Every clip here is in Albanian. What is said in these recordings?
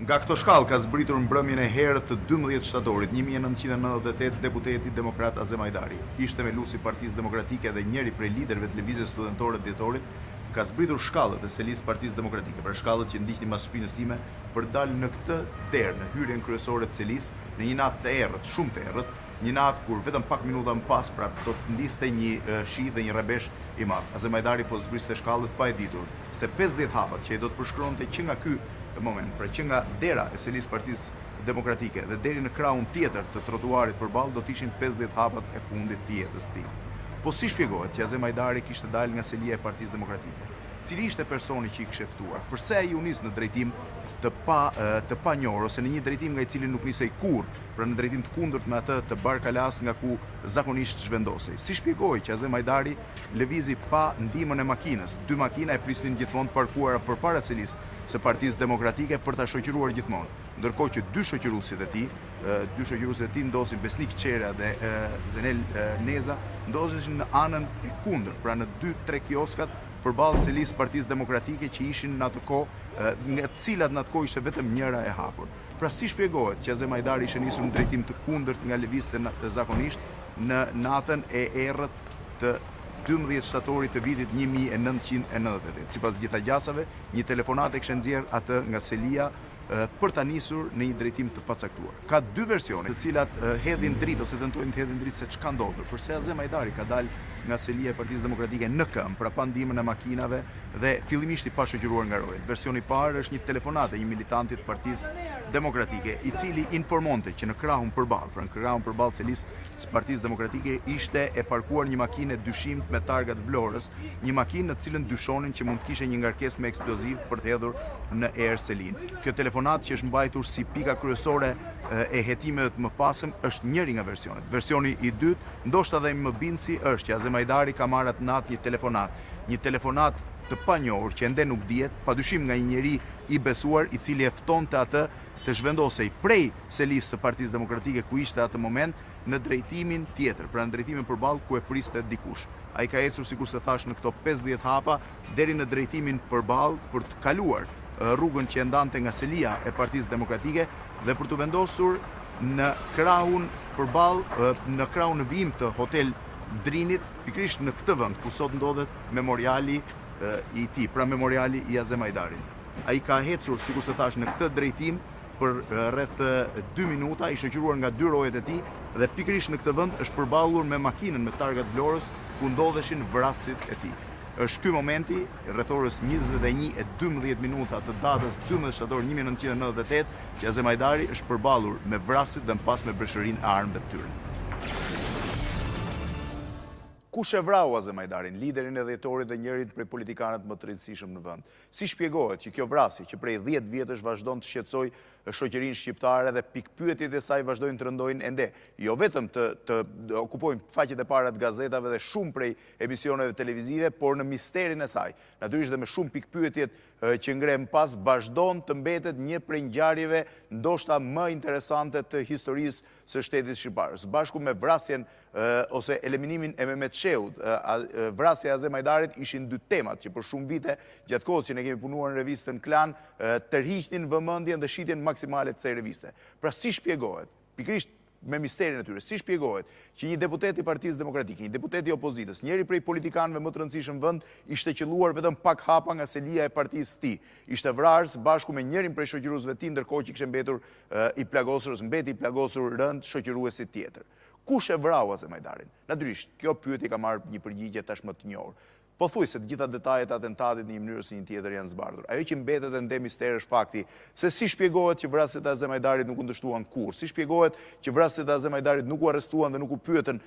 Nga këto shkallë ka zbritur mbrëmjen e herët të 12 Shtatorit 1998 deputeti demokrat Azem Hajdari. Ishte themeluesi Partisë Demokratike dhe njëri prej liderëve të lëvizjes studentore të Djetorit, ka zbritur shkallët e selisë Partisë Demokratike, për shkallët që ndiqnin mas shpinës time për dalë në këtë derë, në hyrjen kryesore të selisë, në një natë të errët, shumë të errët, një natë kur vetëm pak minuta më pas pra do të ndiste një shi dhe një rrebesh i madh. Azem Hajdari po zbriste shkallët pa e ditur se 50 hapat që i do të përshkronte që nga ky moment, pra që nga dera e selisë Partisë Demokratike dhe deri në krahun tjetër të trotuarit përballë do të ishin 50 hapat e fundit të jetës së tij. Po si shpjegohet që Azem Hajdari kishte dalë nga selia e Partisë Demokratike? Cili ishte personi që i kishte ftuar? Përse ai u nis në drejtim të panjohur ose në një drejtim nga i cili nuk nisej kurrë, pra në drejtim të kundërt me atë të barkalas nga ku zakonisht zhvendosej? Si shpjegoi që Azem Hajdari lëvizi pa ndihmën e makinës? Dy makina e prisnin gjithmonë të parkuara përpara selisë së Partisë Demokratike për ta shoqëruar gjithmonë. Ndërkohë që dy shoqëruesit e tij ndosin Besnik Qera dhe Zenel Neza, ndoseshin në anën e kundërt, pra në 2-3 kioskat përballë selisë Partisë Demokratike që ishin në atë kohë, nga të cilat në atë kohë ishte vetëm njëra e hapur. Pra si shpjegohet që Azem Hajdari ishte nisur në drejtim të kundërt nga lëvizjet zakonisht në natën e errët të 12 Shtatorit të vitit 1998. Sipas gjitha gjasave, një telefonat e kishte nxjerrë atë nga selia për ta nisur në një drejtim të pacaktuar. Ka dy versione, të cilat hedhin dritë ose tentojnë të hedhin dritë se ç'ka ndodhur. Përse Azem Hajdari ka dalë nga selia e Partisë Demokratike në këmbë, pra pa ndihmën e makinave dhe fillimisht i pa shoqëruar nga rojet. Versioni i parë është një telefonat e një militantit të Partisë Demokratike, i cili informonte që në krahun përballë, pra në krahun përballë selisë së Partisë Demokratike ishte e parkuar një makinë dyshimt me targat Vlorës, një makinë në të cilën dyshonin që mund të kishte një ngarkesë me eksploziv për të hedhur në erë selinë. Kjo telefonat që është mbajtur si pika kryesore e hetimeve të mëpasëm është njëri nga versionet. Versioni i dytë, ndoshta dhe më bindësi, është që Azem Hajdari ka marrë atë natë një telefonat të panjohur që ende nuk dihet, padyshim nga një njeri i besuar i cili e ftonte atë të zhvendosej prej selisë së Partisë Demokratike ku ishte atë moment në drejtimin tjetër, pra në drejtimin përballë ku e priste dikush. Ai ka ecur, sikur se thash, në këto 50 hapa deri në drejtimin përballë për të kaluar rrugën që e ndante nga selia e Partisë Demokratike dhe për të vendosur në krahun përballë, në krahun në vijim të Hotel Drinit, pikërisht në këtë vend ku sot ndodhet memoriali i tij, pra memoriali i Azem Hajdarit. Ai ka ecur, sikur se thash, në këtë drejtim për rreth 2 minuta, i shoqëruar nga dy rojet e tij dhe pikërisht në këtë vend është përballur me makinën me targat Vlorës ku ndodheshin vrasit e tij. Është ky momenti, rreth orës 21:12 të datës 12 Shtator 1998, që Azem Hajdari është përballur me vrasit dhe më pas me breshërinë e armëve të tyre. Kush e vrau Azem Hajdarin, liderin e dhjetorit dhe njërit prej politikanëve më të rëndësishëm në vend? Si shpjegohet që kjo vrasje, që prej 10 vjetësh vazhdon të shqetësoj shoqërinë shqiptare dhe pikpyetjet e saj vazhdojnë të rëndojnë ende, jo vetëm të okupojnë faqet e para të gazetave dhe shumë prej emisioneve televizive, por në misterin e saj. Natyrisht dhe me shumë pikpyetjet që ngre më pas, vazhdon të mbetet një prej ngjarjeve ndoshta më interesante të historisë së shtetit shqiptar. Së bashku me vrasjen ose eliminimin e Mehmet Sheut, vrasja e Azem Hajdarit ishin dy temat që për shumë vite, gjatë kohës që ne kemi punuar në revistën Klan, tërhiqnin vëmendjen dhe shitjen maksimale të kësaj reviste. Pra si shpjegohet, pikërisht me misterin e tyre, si shpjegohet që një deputet i Partisë Demokratike, një deputet i opozitës, njëri prej politikanëve më të rëndësishëm vend, ishte qelluar vetëm pak hapa nga selia e partisë së tij. Ishte vrarë së bashku me njërin prej shoqëruesve të tij, ndërkohë që kishte mbetur mbeti i plagosur rënd shoqëruesi tjetër. Kush e vrau Azem Hajdarin? Natyrisht, kjo pyetje ka marrë një përgjigje tashmë të njohur. Pothuajse të gjitha detajet e atentatit në një mënyrë ose një tjetër janë zbardhur. Ajo që mbetet ende mister është fakti se si shpjegohet që vrasjet e Azem Hajdarit nuk u ndështuan kurrë, si shpjegohet që vrasjet e Azem Hajdarit nuk u arrestuan dhe nuk u pyetën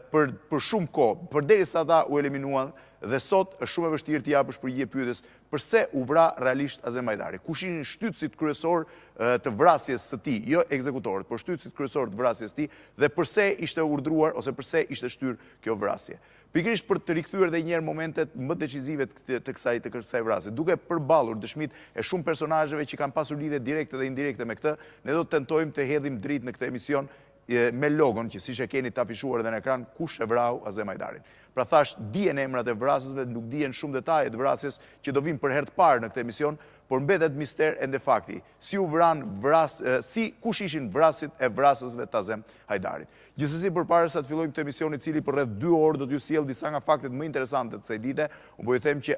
për shumë kohë, përderisa ata u eliminuan. Dhe sot është shumë e vështirë të japësh përgjigje pyetjes pse u vra realisht Azem Hajdari. Kush ishin shtytësit kryesor të vrasjes së tij, jo ekzekutorët, por shtytësit kryesor të vrasjes së tij dhe pse ishte urdhëruar ose pse ishte shtyrë kjo vrasje. Pikërisht për të rikthyer edhe një herë momentet më decisive të kësaj vrasje, duke përballur dëshmitë e shumë personazheve që kanë pasur lidhje direkte dhe indirekte me këtë, ne do të tentojmë të hedhim dritë në këtë emision me logon që siç e keni të afishuar edhe në ekran, kush e vrau Azem Hajdarin. Pra thash, dihen emrat e vrasësve, nuk dihen shumë detajet vrasjes që do vinë për herë të parë në këtë emision, por mbetet mister ende fakti. Kush ishin vrasit e vrasësve të Azem Hajdarit. Gjithsesi, përpara sa të fillojmë këtë emision i cili për rreth 2 orë do t'ju sjell disa nga faktet më interesante të kësaj dite, unë po ju them që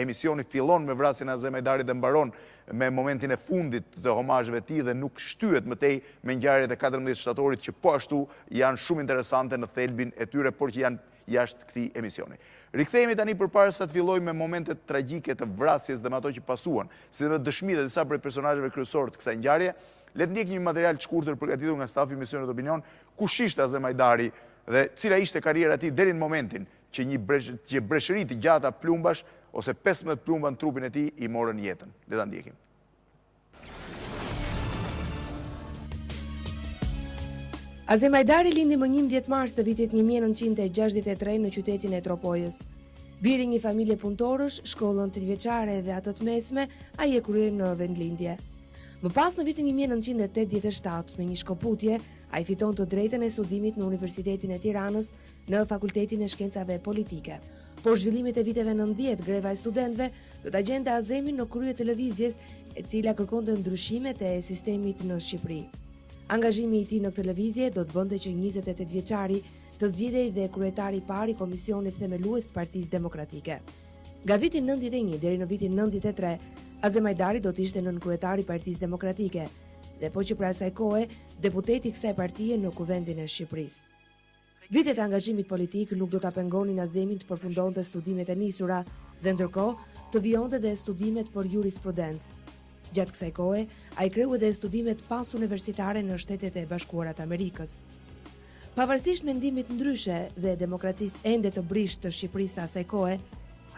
emisioni fillon me vrasjen e Azem Hajdarit dhe mbaron me momentin e fundit të homazheve të tij dhe nuk shtyhet më tej me ngjarjet e 14 shtatorit që po ashtu janë shumë interesante në thelbin e tyre, por që janë jashtë këtij emisioni. Rikthehemi tani përpara sa të fillojmë me momentet tragjike të vrasjes dhe me ato që pasuan, si dhe dëshmitë e disa prej personazheve kryesorë të kësaj ngjarje. Le të ndjekim një material të shkurtër përgatitur nga stafi i Misionit Opinion, kush ishte Azem Hajdari dhe cila ishte karriera e tij deri në momentin që breshërit të gjata plumbash ose 15 plumba në trupin e tij i morën jetën. Le ta ndjekim. Azem Hajdari lindi më 11 mars të vitit 1963 në qytetin e Tropojës. Biri një familje punëtorësh, shkollën 8 vjeçare dhe atë të mesme, ai e krye në vendlindje. Më pas në vitin 1987, me një shkoputje, ai fiton të drejtën e studimit në Universitetin e Tiranës në Fakultetin e Shkencave Politike. Por zhvillimit e viteve 90, greva e studentëve do ta gjente Azemin në krye të lëvizjes, e cila kërkonte ndryshimet e sistemit në Shqipëri. Angazhimi i tij në këtë lëvizje do të bënte që 28 vjeçari të zgjidhej dhe kryetari i parë i Komisionit Themeluesit të Partisë Demokratike. Nga viti 91 deri në vitin 93, Azem Hajdari do të ishte nënkryetari i Partisë Demokratike dhe po që pra asaj kohe deputeti i kësaj partie në Kuvendin e Shqipërisë. Vitet e angazhimit politik nuk do ta pengonin Azemin të përfundonte studimet e nisura dhe ndërkohë të vijonte dhe studimet për jurisprudencë. Gjatë kësaj kohe, ai kreu edhe studimet pas universitare në Shtetet e Bashkuara të Amerikës. Pavarësisht mendimit ndryshe dhe demokracisë ende të brisht të Shqipërisë asaj kohe,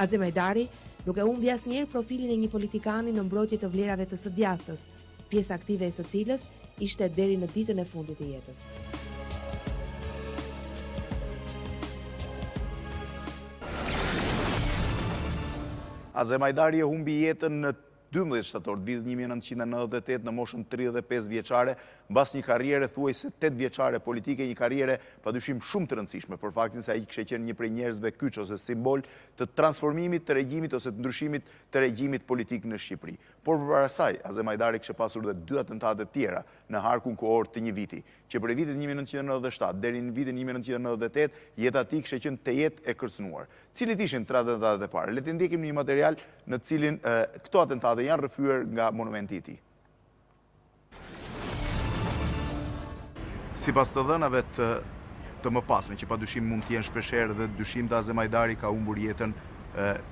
Azem Hajdari nuk e humbi asnjëherë profilin e një politikani në mbrojtje të vlerave të së djathtës, pjesë aktive e së cilës ishte deri në ditën e fundit të jetës. Azem Hajdari e humbi jetën në 12 shtator të vitit 1998 në moshën 35 vjeçare, mbas një karriere thuajse 8 vjeçare politike, një karriere padyshim shumë të rëndësishme për faktin se ai kishte qenë një prej njerëzve kyç ose simbol të transformimit të regjimit ose të ndryshimit të regjimit politik në Shqipëri. Por përpara saj, Azem Hajdari kishte pasur edhe 2 atentate tjera në harkun kohor të një viti, që prej vitit 1997 deri në vitin 1998 jeta e tij kishte qenë të jetë e kërcënuar. Cilit ishin 3 atentatet e para? Le të ndjekim një material në të cilin këto atentate janë rrëfyer nga monumenti i tij. Sipas të dhënave të mëpasme, që padyshim mund të jenë shpeshherë dhe dyshim të Azem Hajdari ka humbur jetën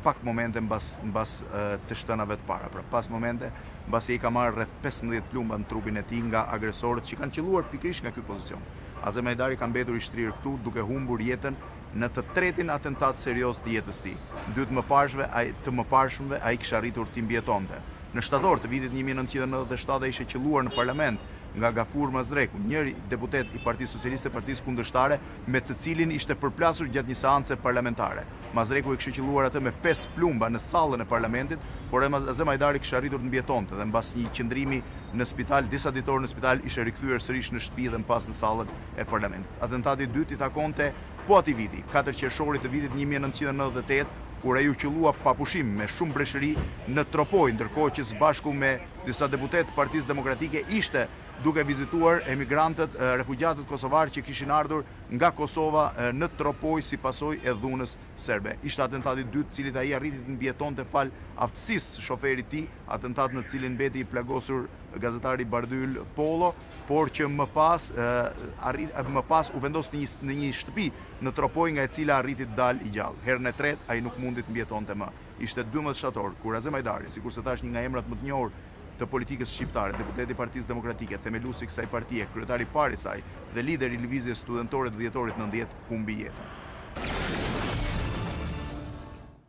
pak momente mbas të shtënave të para. Pra pas momente, mbasi ai ka marrë rreth 15 plumba në trupin e tij nga agresorët që kanë qelluar pikërisht nga ky pozicion. Azem Hajdari ka mbetur i shtrirë këtu duke humbur jetën në të tretin atentat serioz të jetës tij. Dy të mëparshmëve ai kishte arritur t'i mbjetonte. Në Shtator të vitit 1997 ai ishte qelluar në parlament nga Gafur Mazreku, njëri deputet i Partisë Socialiste, partisë kundërshtare, me të cilin ishte përplasur gjatë një seance parlamentare. Mazreku e kishte qelluar atë me 5 plumba në sallën e parlamentit, por Azem Hajdari kishte arritur të mbjetonte dhe mbas një qëndrimi në spital, disa ditor në spital, ishte rikthyer sërish në shtëpi dhe më pas në sallën e parlamentit. Atentati i dytë i takonte po atij viti, 4 qershorit të vitit 1998, kur ai u qellua papushim me shumë breshëri në Tropoj, ndërkohë që së bashku me disa deputet të Partisë Demokratike ishte duke vizituar emigrantët, refugjatët kosovarë që kishin ardhur nga Kosova në Tropoj si pasojë e dhunës serbe. Ishte atentati i dytë, cilit ai arriti të mbjetonte fal aftësisë së shoferit të tij, atentat në cilin mbeti i plagosur gazetari Bardyl Pollo, por që më pas u vendos në një shtëpi në Tropoj nga e cila arriti të dalë i gjallë. Herën e tretë ai nuk mundi të mbjetonte më. Ishte 12 shtator kur Azem Hajdari, sikurse thash një nga emrat më të njohur të politikës shqiptare, deputeti i Partisë Demokratike, themeluesi i kësaj partie, kryetari i parë i saj dhe lideri i lëvizjes studentore të dhjetorit 90, humbi jetën.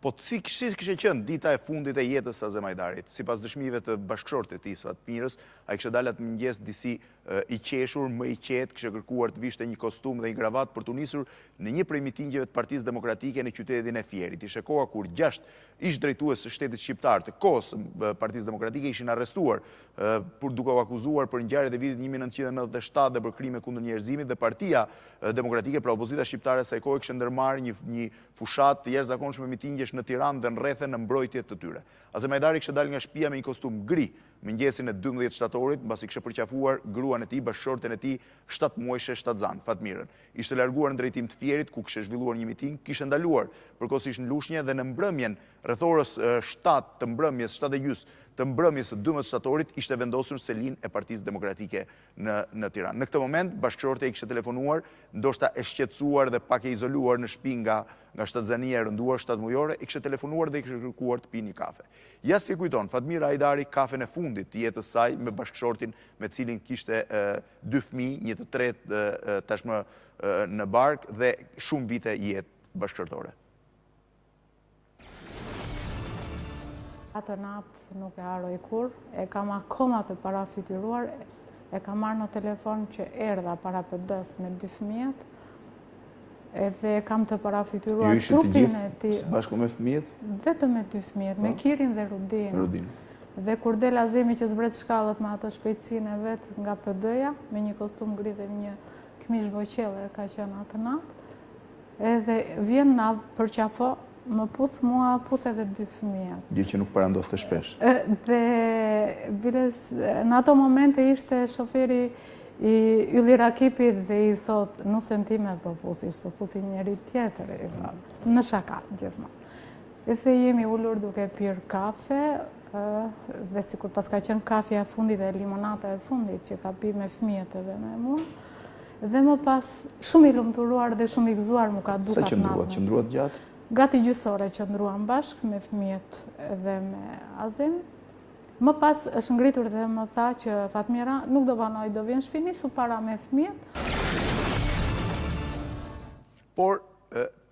Po si kishte qenë dita e fundit e jetës së Azem Hajdarit? Sipas dëshmive të bashkëshortit të tij Fatmirës, ai kishte dalë atë mëngjes disi i qeshur, më i qetë, kishte kërkuar të vishte një kostum dhe një kravat për të nisur në një prej mitingjeve të Partisë Demokratike në qytetin e Fierit. Ishte koha kur 6 ish drejtues të shtetit shqiptar të kohës Partisë Demokratike ishin arrestuar duke u akuzuar për ngjarjet e vitit 1997 dhe për krime kundër njerëzimit, dhe Partia Demokratike, pra opozita shqiptare saj kohë, kishte ndërmarrë një fushat të jashtëzakonshme mitingjesh familjesh në Tiranë dhe në rrethe në mbrojtje të tyre. Azem Hajdari kishte dalë nga shtëpia me një kostum gri mëngjesin e 12 shtatorit, mbasi kishte përqafuar gruan e tij, bashkëshorten e tij 7 muajshe shtatzan, Fatmirën. Ishte larguar në drejtim të Fierit, ku kishte zhvilluar një miting, kishte ndaluar përkohësisht në Lushnjë dhe në mbrëmjen rreth orës 7 të mbrëmjes, 7:30 të mbrëmjes së 12 shtatorit ishte vendosur selinë e Partisë Demokratike në Tiranë. Në këtë moment bashkëshortja i kishte telefonuar, ndoshta e shqetësuar dhe pak e izoluar në shtëpi nga shtatzania e rënduar 7 mujore, i kishte telefonuar dhe i kishte kërkuar të pini kafe. Ja si kujton Fatmira Hajdari kafen e fundit të jetës saj me bashkëshortin me cilin kishte 2 fëmijë, një të tretë tashmë në bark dhe shumë vite jetë bashkëshortore. Atë natë nuk e haroj kur, e kam akoma të parafytyruar, e kam marrë në telefon që erdha para PD-s me 2 fëmijët, edhe kam të parafytyruar trupin e tij. Së bashku me fëmijët? Vetëm me 2 fëmijët, me Kirin dhe Rudin. Dhe kur del Azemi që zbret shkallët me atë shpejtësinë e vet nga PD-ja, me një kostum gri dhe një këmishë boqelle ka qenë atë natë, edhe vjen na përqafo, më puth mua, puth edhe 2 fëmijët. Gjë që nuk parandodhte shpesh. Dhe në ato momente ishte shoferi i Ylli Rakipit dhe i thot, nusën time pëputhi njërit tjetër, në shaka gjithmonë. Dhe jemi ullur duke pirë kafe, dhe sikur pas ka qenë kafja e fundit dhe limonata e fundit që ka pi me fëmijët edhe me mua, dhe më pas shumë i lumturuar dhe shumë i gëzuar mu ka dukat natë. Sa qëndruat gjatë? Gati gjysore qëndruan bashkë me fëmijët dhe me Azem. Më pas është ngritur dhe më tha që Fatmira nuk do vanoj, do vjen shtëpi, nisu para me fëmijët. Por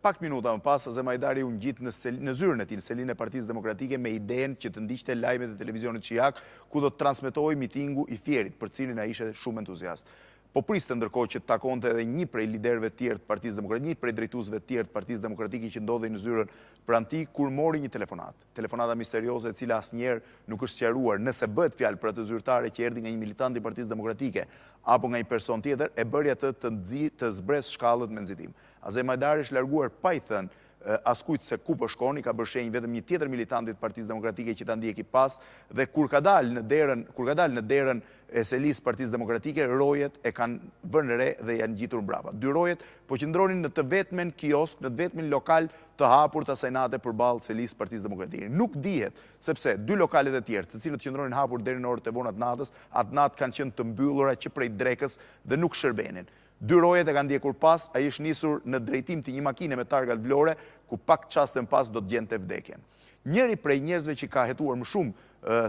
pak minuta më pas Azem Hajdari u ngjit në zyrën e tij, në selinë e Partisë Demokratike me idenë që të ndiqte lajmet e televizionit Shijak, ku do të transmetohej mitingu i Fierit, për cilin ai ishte shumë entuziast. Po priste ndërkohë që të takonte edhe një prej liderëve të tjerë të Partisë Demokratike, një prej drejtuesve të tjerë të Partisë Demokratike që ndodhej në zyrën pranë tij, kur mori një telefonat. Telefonata misterioze e cila asnjëherë nuk është sqaruar nëse bëhet fjalë për atë zyrtare që erdhi nga një militant i Partisë Demokratike apo nga një person tjetër, e bëri atë të zbres shkallët me nxitim. Azem Hajdari është larguar pa i thënë askujt se ku po shkon, i ka bërë shenjë vetëm një tjetër militantit Partisë Demokratike që ta ndjeki pas, dhe kur ka dalë në derën e selisë Partisë Demokratike, rojet e kanë vënë re dhe janë ngjitur mbrapa. 2 rojet po qëndronin në të vetmen kiosk, në të vetmin lokal të hapur të asaj nate përballë selisë Partisë Demokratike. Nuk dihet sepse 2 lokalet e tjerë, të cilët qëndronin hapur deri në orët e vona të natës, atë natë kanë qenë të mbyllura që prej drekës dhe nuk shërbenin. 2 rojet e kanë ndjekur pas, ai është nisur në drejtim të një makine me targat vlore, ku pak çaste pas do të gjente vdekjen. Njëri prej njerëzve që ka hetuar më shumë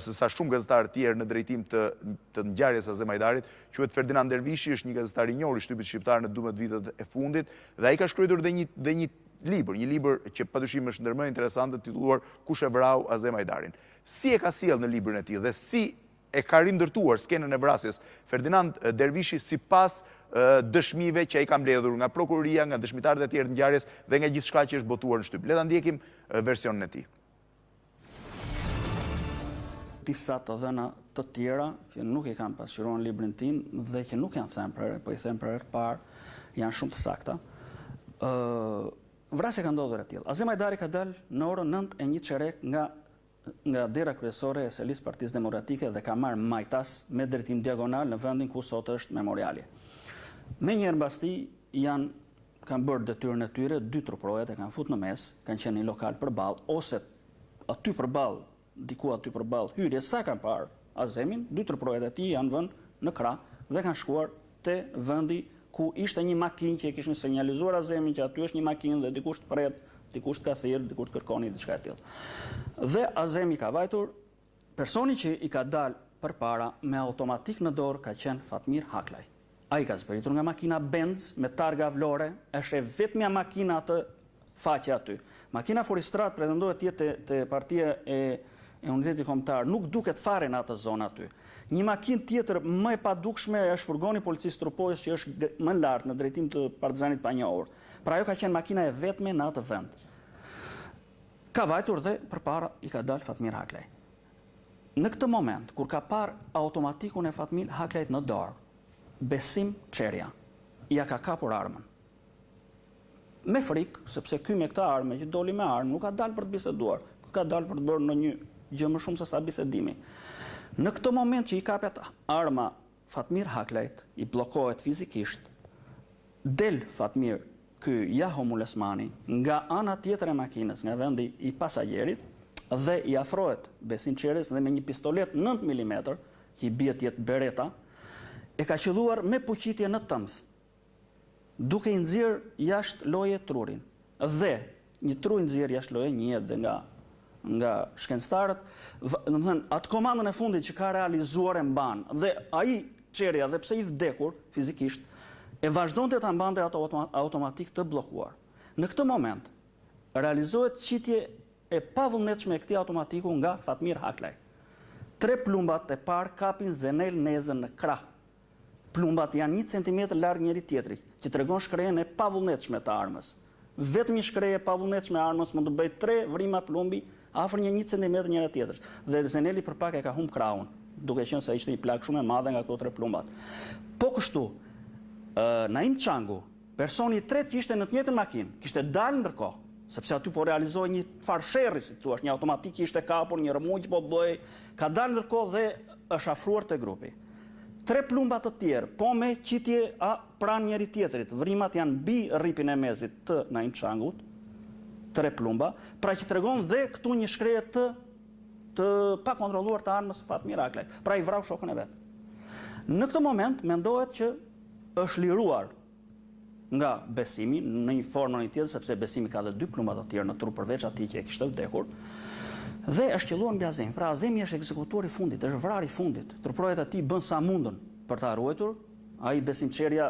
se sa shumë gazetarë të tjerë në drejtim të ngjarjes së Azem Hajdarit, quhet Ferdinand Dervishi, është një gazetar i njohur i shtypit shqiptar në 12 vitet e fundit, dhe ai ka shkruar dhe një libër që padyshim është ndër më interesante, titulluar Kush e vrau Azem Hajdarin. Si e ka sjellë në librin e tij dhe si e ka rindërtuar skenën e vrasjes Ferdinand Dervishi sipas dëshmive që ai ka mbledhur nga prokuroria, nga dëshmitarët e tjerë të ngjarjes dhe nga gjithçka që është botuar në shtyp. Le ta ndjekim versionin e tij. Disa të dhëna të tjera që nuk i kam pasqyruar në librin tim dhe që nuk janë thënë për herë, po i them për herë të parë, janë shumë të sakta. Vrasja ka ndodhur e tillë. Azem Hajdari ka dalë në orën 9:01 çerek nga dera kryesore e selisë Partisë Demokratike dhe ka marrë majtas me drejtim diagonal në vendin ku sot është memoriali. Me njëherë mbas tij kanë bërë detyrën e tyre, 2 truprojet e kanë futur në mes, kanë qenë në lokal përballë ose aty përballë, diku aty përballë hyrje sa kanë parë Azemin, 2 truprojet e tij janë vënë në krah dhe kanë shkuar te vendi ku ishte një makinë që e kishin sinjalizuar Azemin që aty është një makinë dhe dikush të pret, dikush të ka thirrë, dikush kërkoni diçka e tillë. Dhe Azemi ka vajtur, personi që i ka dalë përpara me automatik në dorë ka qenë Fatmir Haklaj. Ai ka zberitur nga makina Benz me targa vlore, është e vetmja makina atë faqe aty. Makina Foristrat pretendohet të jetë te partia e Unitetit Kombëtar, nuk duket fare në atë zonë aty. Një makinë tjetër më e padukshme është furgoni policisë trupojës që është më lart në drejtim të partizanit pa njohur. Pra ajo ka qenë makina e vetme në atë vend. Ka vajtur dhe përpara i ka dalë Fatmir Haklaj. Në këtë moment, kur ka parë automatikun e Fatmir Haklajt në dorë, Besim Çerja ja ka kapur armën. me frikë, sepse ky me këtë armë që doli me armë nuk ka dalë për të biseduar, ka dalë për të bërë në një gjë më shumë se sa bisedimi. Në këtë moment që i kapet arma Fatmir Haklajt, i bllokohet fizikisht, del Fatmir, ky Jaho Mulesmani, nga ana tjetër e makinës, nga vendi i pasagjerit, dhe i afrohet Besim Qeres dhe me një pistolet 9 mm, që i bie tjetë bereta, e ka qelluar me puqitje në tëmth, duke i nxjerr jashtë loje trurin. Dhe një tru i nxjerr jashtë loje, njihet dhe nga shkencëtarët, domethënë atë komandën e fundit që ka realizuar e mban, dhe ai Qerja, dhe pse i vdekur fizikisht, e vazhdonte ta mbante ato automatik të bllokuar. Në këtë moment realizohet qitje e pavullnetshme e këtij automatiku nga Fatmir Haklaj. 3 plumbat e parë kapin Zenel Nezën në krah. Plumbat janë 1 cm larg njëri tjetrit, që tregon shkrenjën e pavullnetshme të armës. Vetëm një shkrejë e pavullnetshme e armës mund të bëjë 3 vrima plumbi afër një 1 cm njëra tjetrës. Dhe Zeneli për pak e ka humb krahun, duke qenë se ishte një plagë shumë e madhe nga këto 3 plumbat. Po kështu, Naim Çangu, personi i tretë që ishte në të njëjtën makinë, kishte dalë ndërkohë, sepse aty po realizoi një farsherri, si thua, një automatik që ishte kapur, një rëmuj që po bëj, ka dalë ndërkohë dhe është afruar te grupi. 3 plumba të tjerë, po me qitje pranë njëri tjetrit. Vrimat janë mbi rripin e mezit të Naim Çangut, 3 plumba, pra që tregon dhe këtu një shkrejë të pa kontrolluar të armës së Fatmir Haklajt. Pra i vrau shokën e vet. Në këtë moment mendohet që është liruar nga Besimi në një formë në një tjetër, sepse Besimi ka dhe 2 plumba të tjerë në trup përveç atij që e kishte vdekur. Dhe është qelluar mbi Azem. Pra Azemi është ekzekutori i fundit, është vrari i fundit. Truprohet e tij bën sa mundën për ta ruajtur. Ai Besim Qerja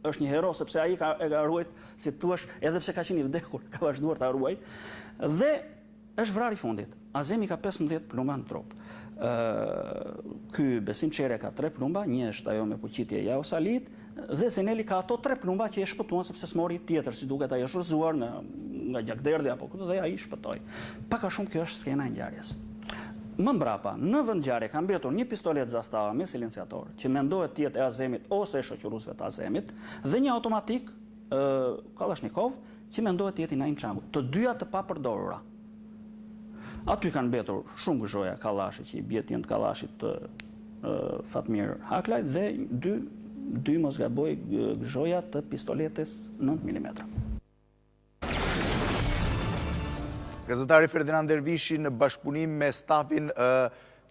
është një hero sepse ai e ka ruajt, si thua, edhe pse ka qenë i vdekur, ka vazhduar ta ruaj. Dhe është vrari i fundit. Azemi ka 15 plumba në trup. Ky Besim Qerja ka 3 plumba, një është ajo me fuqitje Jaho Salit, dhe Zeneli ka ato 3 plumba që e shpëtuan sepse s'mori tjetër, si duket ai është rrëzuar nga gjakderdhi apo këtë, dhe ai shpëtoi. Pak a shumë kjo është skena e ngjarjes. Më mbrapa, në vend ngjarje ka mbetur një pistolet zastava me silenciator, që mendohet të jetë e Azemit ose e shoqëruesve të Azemit, dhe një automatik Kalashnikov që mendohet të jetë i Naim Çangut, të dyja të papërdorura. Aty kanë mbetur shumë gëzhoja kallashi që i bie të kallashit të Fatmir Haklajt dhe dy mos gaboj gëzhoja të pistoletes 9 mm. Gazetari Ferdinand Dervishi në bashkëpunim me stafin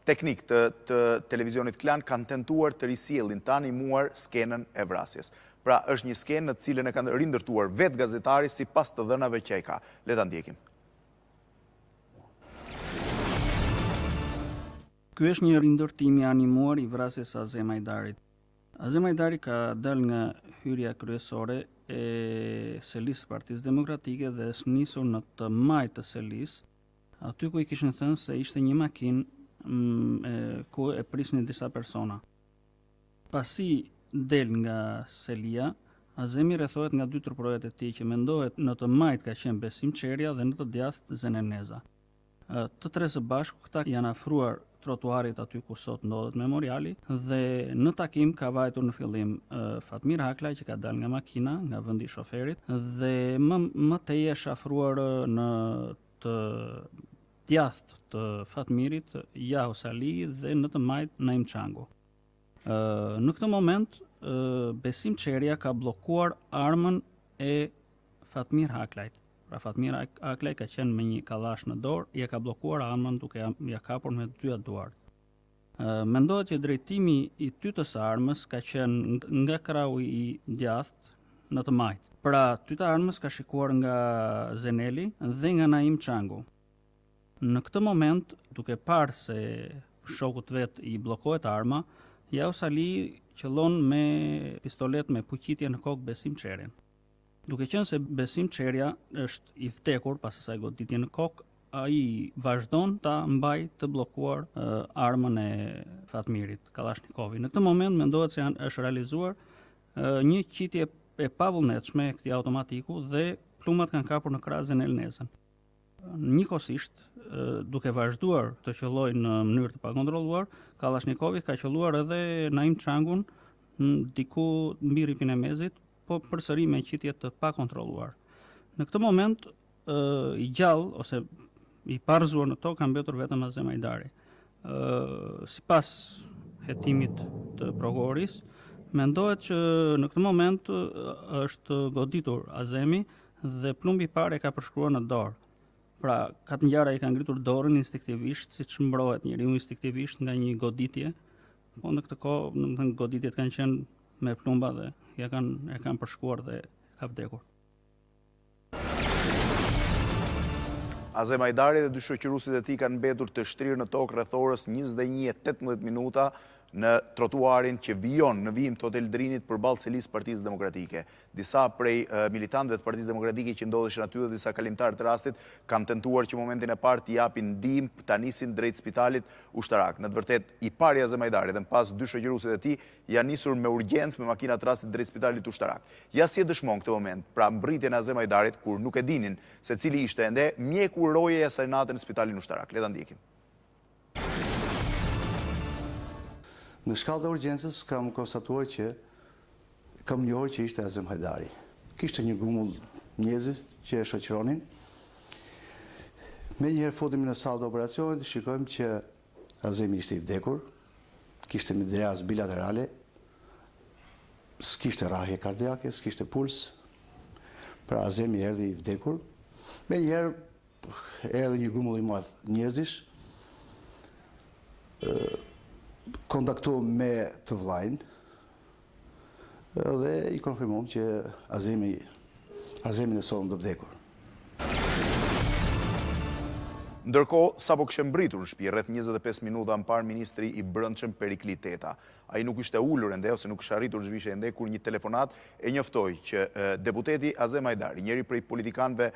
teknik të televizionit Klan kanë tentuar të risjellin të animuar skenën e vrasjes. Pra është një skenë në cilën e kanë rindërtuar vetë gazetari sipas të dhënave që ai ka. Le ta ndjekim. Ky është një rindërtim i animuar i vrasjes Azem Hajdarit. Azem Hajdari ka dalë nga hyrja kryesore e selisë Partisë Demokratike dhe është nisur në të majtë të selisë, aty ku i kishin thënë se ishte një makinë ku e prisnin disa persona. Pasi del nga selia, Azemi rrethohet nga 2 truprohet e tij që mendohet në të majtë ka qenë Besim Qerja dhe në të djathtë Zenel Neza. Të 3 së bashku këta janë afruar trotuarit aty ku sot ndodhet memoriali, dhe në takim ka vajtur në fillim Fatmir Haklaj që ka dalë nga makina, nga vendi i shoferit, dhe më tej është afruar në të djathtë të Fatmirit Jaho Sali dhe në të majtë Naim Çangu. Në këtë moment Besim Qerja ka bllokuar armën e Fatmir Haklajt. Pra Fatmir Haklaj ka qenë me një kallash në dorë, ja ka bllokuar armën duke ja kapur me 2 duart. Mendohet që drejtimi i tytës së armës ka qenë nga krahu i djathtë në të majtë. Pra tyta e armës ka shikuar nga Zeneli dhe nga Naim Çangu. Në këtë moment, duke parë se shokut vet i bllokohet arma, Jaho Sali qëllon me pistolet me fuqitje në kokë Besim Qerjen. Duke qenë se Besim Qerja është i vdekur pas asaj goditje në kokë, ai vazhdon ta mbaj të bllokuar armën e Fatmirit, Kalashnikovin. Në këtë moment mendohet se është realizuar një qitje e pavullnetshme e këtij automatiku dhe plumbat kanë kapur në krah Zenel Nezën. Njëkohësisht, duke vazhduar të qellojë në mënyrë të pakontrolluar, Kalashnikovit ka qelluar edhe Naim Çangun diku mbi rripin e mezit, po përsëri me qitje të pakontrolluar. Në këtë moment i gjallë ose i parëzuar në tokë ka mbetur vetëm Azem Hajdari. Sipas hetimit të prokurorisë, mendohet që në këtë moment është goditur Azemi dhe plumbi i parë e ka përshkruar në dorë. Pra, katë ngjarja i ka ngritur dorën instinktivisht, siç mbrohet njeriu instinktivisht nga një goditje, po në këtë kohë në goditjet kanë qenë me plumba dhe e kanë përshkruar dhe ka vdekur. Azem Hajdari dhe dy shoqëruesit e tij kanë mbetur të shtrirë në tokë rreth orës 21:18 minuta në trotuarin që vijon në vijim të Hotel Drinit përballë selisë Partisë Demokratike. Disa prej militantëve të Partisë Demokratike që ndodheshin aty dhe disa kalimtarë të rastit kanë tentuar që momentin e parë t'i japin ndihmë, ta nisin drejt spitalit ushtarak. Në të vërtetë, i pari Azem Hajdari dhe më pas dy shoqëruesit e tij janë nisur me urgjencë me makina të rastit drejt spitalit ushtarak. Ja si e dëshmon këtë moment, pra mbritjen e Azem Hajdarit kur nuk e dinin se cili ishte ende, mjeku rojeja saj natë në spitalin ushtarak. Le ta ndjekim. Në shkallë të urgjencës kam konstatuar që kam njohur që ishte Azem Hajdari. Kishte një grumull njerëzish që e shoqëronin. Me njëherë futemi në sallë të operacionit, shikojmë që Azemi ishte i vdekur, kishte midras bilaterale, s'kishte rrahje kardiake, s'kishte puls. Pra Azemi erdhi i vdekur. Me njëherë erdhi një grumull i madh njerëzish, kontaktu me të vllajën dhe i konfirmom që Azemi në sonëm të vdekur. Ndërkohë, sapo kishte mbritur në shtëpi rreth 25 minuta më parë ministri i Brendshëm Perikli Teta. Ai nuk ishte ulur ende ose nuk kishte arritur të zhvishte ende kur një telefonat e njoftoi që deputeti Azem Hajdari, njëri prej politikanëve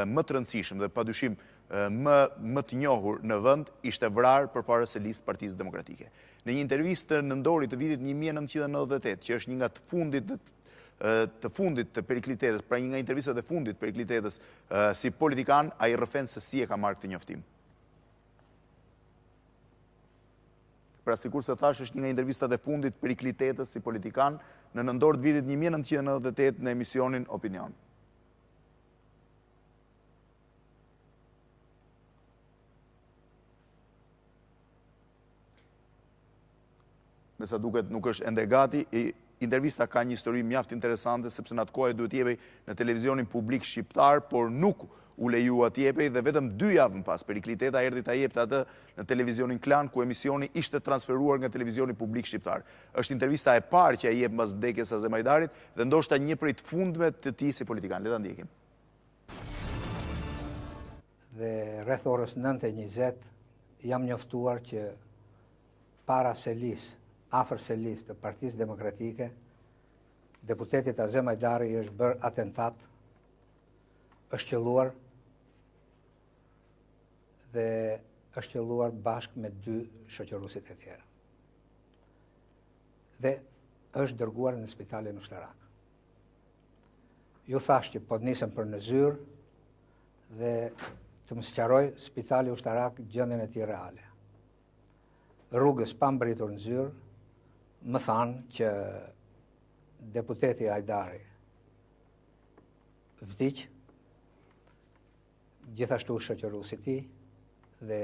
më të rëndësishëm dhe padyshim më të njohur në vend, ishte vrarë përpara selisë Partisë Demokratike. Në një intervistë të nëndorit të vitit 1998, që është një nga të fundit të Perikli Tetës, pra një nga intervistat e fundit të Perikli Tetës si politikan, ai rrëfen se si e ka marrë këtë njoftim. Pra sikur se thash, është një nga intervistat e fundit të Perikli Tetës si politikan në nëndor të vitit 1998 në emisionin Opinion. Me sa duket nuk është ende gati, intervista ka një histori mjaft interesante, sepse në atë kohë duhet jepej në televizionin publik shqiptar, por nuk u lejua t'jepej dhe vetëm 2 javë më pas Perikli Teta erdhi ta jepte atë në televizionin Klan, ku emisioni ishte transferuar nga televizioni publik shqiptar. Është intervista e parë që ai jep mbas vdekjes së Azem Hajdarit dhe ndoshta një prej të fundme të tij si politikan. Le ta ndjekim. Dhe rreth orës 9:20 jam njoftuar që para selis, afër selis të Partisë Demokratike, deputetit Azem Hajdari është bërë atentat, është qelluar dhe është qelluar bashkë me 2 shoqëruesit e tjerë. Dhe është dërguar në spitalin ushtarak. Ju thash që po nisem për në zyrë dhe të më sqaroj spitali ushtarak gjendjen e tij reale. Rrugës pa mbritur në zyrë, më thanë që deputeti Hajdari vdiq, gjithashtu shoqëruesi i tij dhe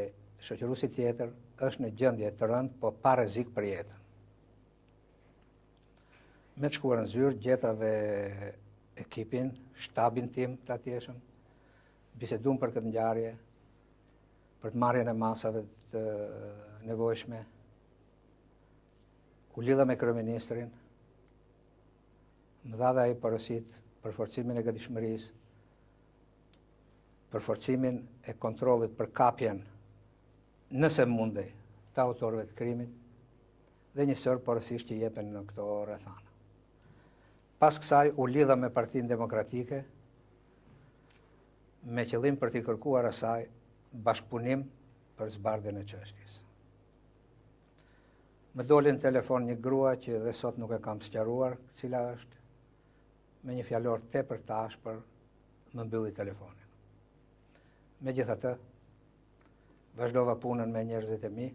shoqëruesi tjetër është në gjendje të rëndë, po pa rrezik për jetën. Me të shkuar në zyrë, gjeta dhe ekipin, shtabin tim të atjeshëm, biseduam për këtë ngjarje, për të marrjen e masave të nevojshme. U lidha me kryeministrin, më dha dhe ai porositë për forcimin e gatishmërisë, për forcimin e kontrollit për kapjen, nëse mundej, të autorëve të krimit, dhe një sër porosisht që jepen në këto rrethana. Pas kësaj u lidha me Partinë Demokratike, me qëllim për t'i kërkuar asaj bashkëpunim për zbardhjen e çështjes. Më doli në telefon një grua që dhe sot nuk e kam sqaruar, cila është me një fjalor tepër të ashpër më mbylli telefonin. Megjithatë, vazhdova punën me njerëzit e mi.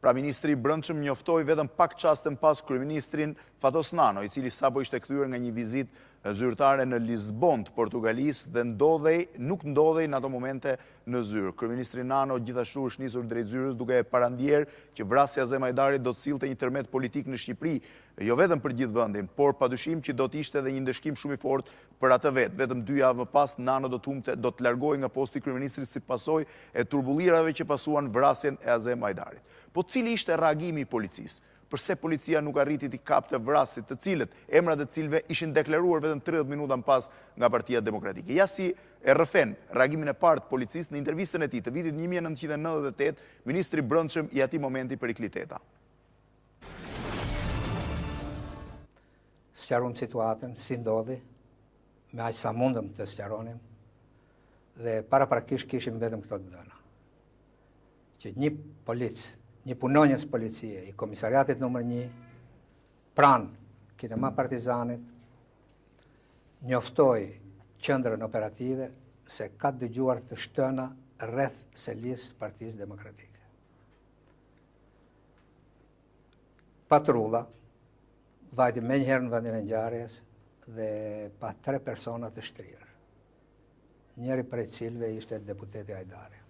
Pra ministri i Brendshëm njoftoi vetëm pak çaste pas kryeministrin Fatosnano, i cili sapo ishte kthyer nga një vizitë zyrtare në Lisbon të Portugalisë dhe nuk ndodhej në ato momente në zyrë. Kryeministri Nano gjithashtu është nisur drejt zyrës duke e parandjerë që vrasja Azem Hajdarit do të sillte një tërmet politik në Shqipëri, jo vetëm për gjithë vendin, por padyshim që do të ishte edhe një ndëshkim shumë i fortë për atë vetë. Vetëm 2 javë më pas Nano do të largohej nga posti i kryeministrit si pasojë e turbullirave që pasuan vrasjen e Azem Hajdarit. Po cili ishte reagimi i policisë? Përse policia nuk arriti t'i kapte vrasit të cilët, emrat e cilëve ishin deklaruar vetëm 30 minuta më pas nga Partia Demokratike. Ja si e rrëfen reagimin e parë të policisë në intervistën e tij të vitit 1998, ministri i Brendshëm i atij momenti Perikli Teta. Sqaruam situatën, si ndodhi, me aq sa mundëm të sqaronim, dhe paraprakisht kishim vetëm këto të dhëna. Që një punonjës policie i komisariatit nr. 1, pranë kinema Partizanit, njoftoi qendrën operative se ka dëgjuar të shtëna rreth selisë Partisë Demokratike. Patrulla vajti menjëherë në vendin e ngjarjes dhe pa 3 persona të shtrirë. Njëri prej cilëve ishte deputeti Hajdari.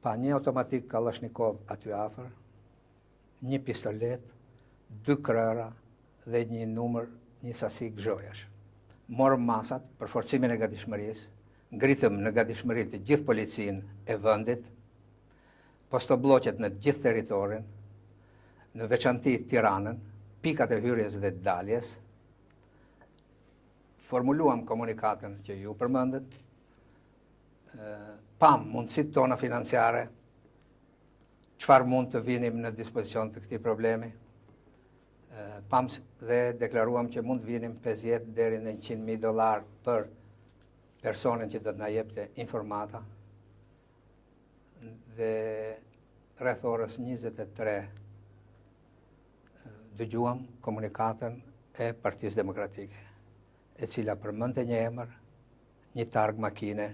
Pa një automatik Kalashnikov aty afër, një pistolet, 2 krëra dhe një sasi gzhojash. Morëm masat për forcimin e gatishmërisë, ngritëm në gatishmëri të gjithë policinë e vendit, postobloqet në gjithë territorin, në veçanti Tiranën, pikat e hyrjes dhe daljes, formuluam komunikatën që ju përmendet, pam mundësit tona financiare, çfarë mund të vinim në dispozicion të këtij problemi, pam dhe deklaruam që mund vinim 50 deri në $100.000 për personin që do të na jepte informata, dhe rreth orës 23 dëgjuam komunikatën e Partisë Demokratike, e cila përmendte një emër, një targ makine,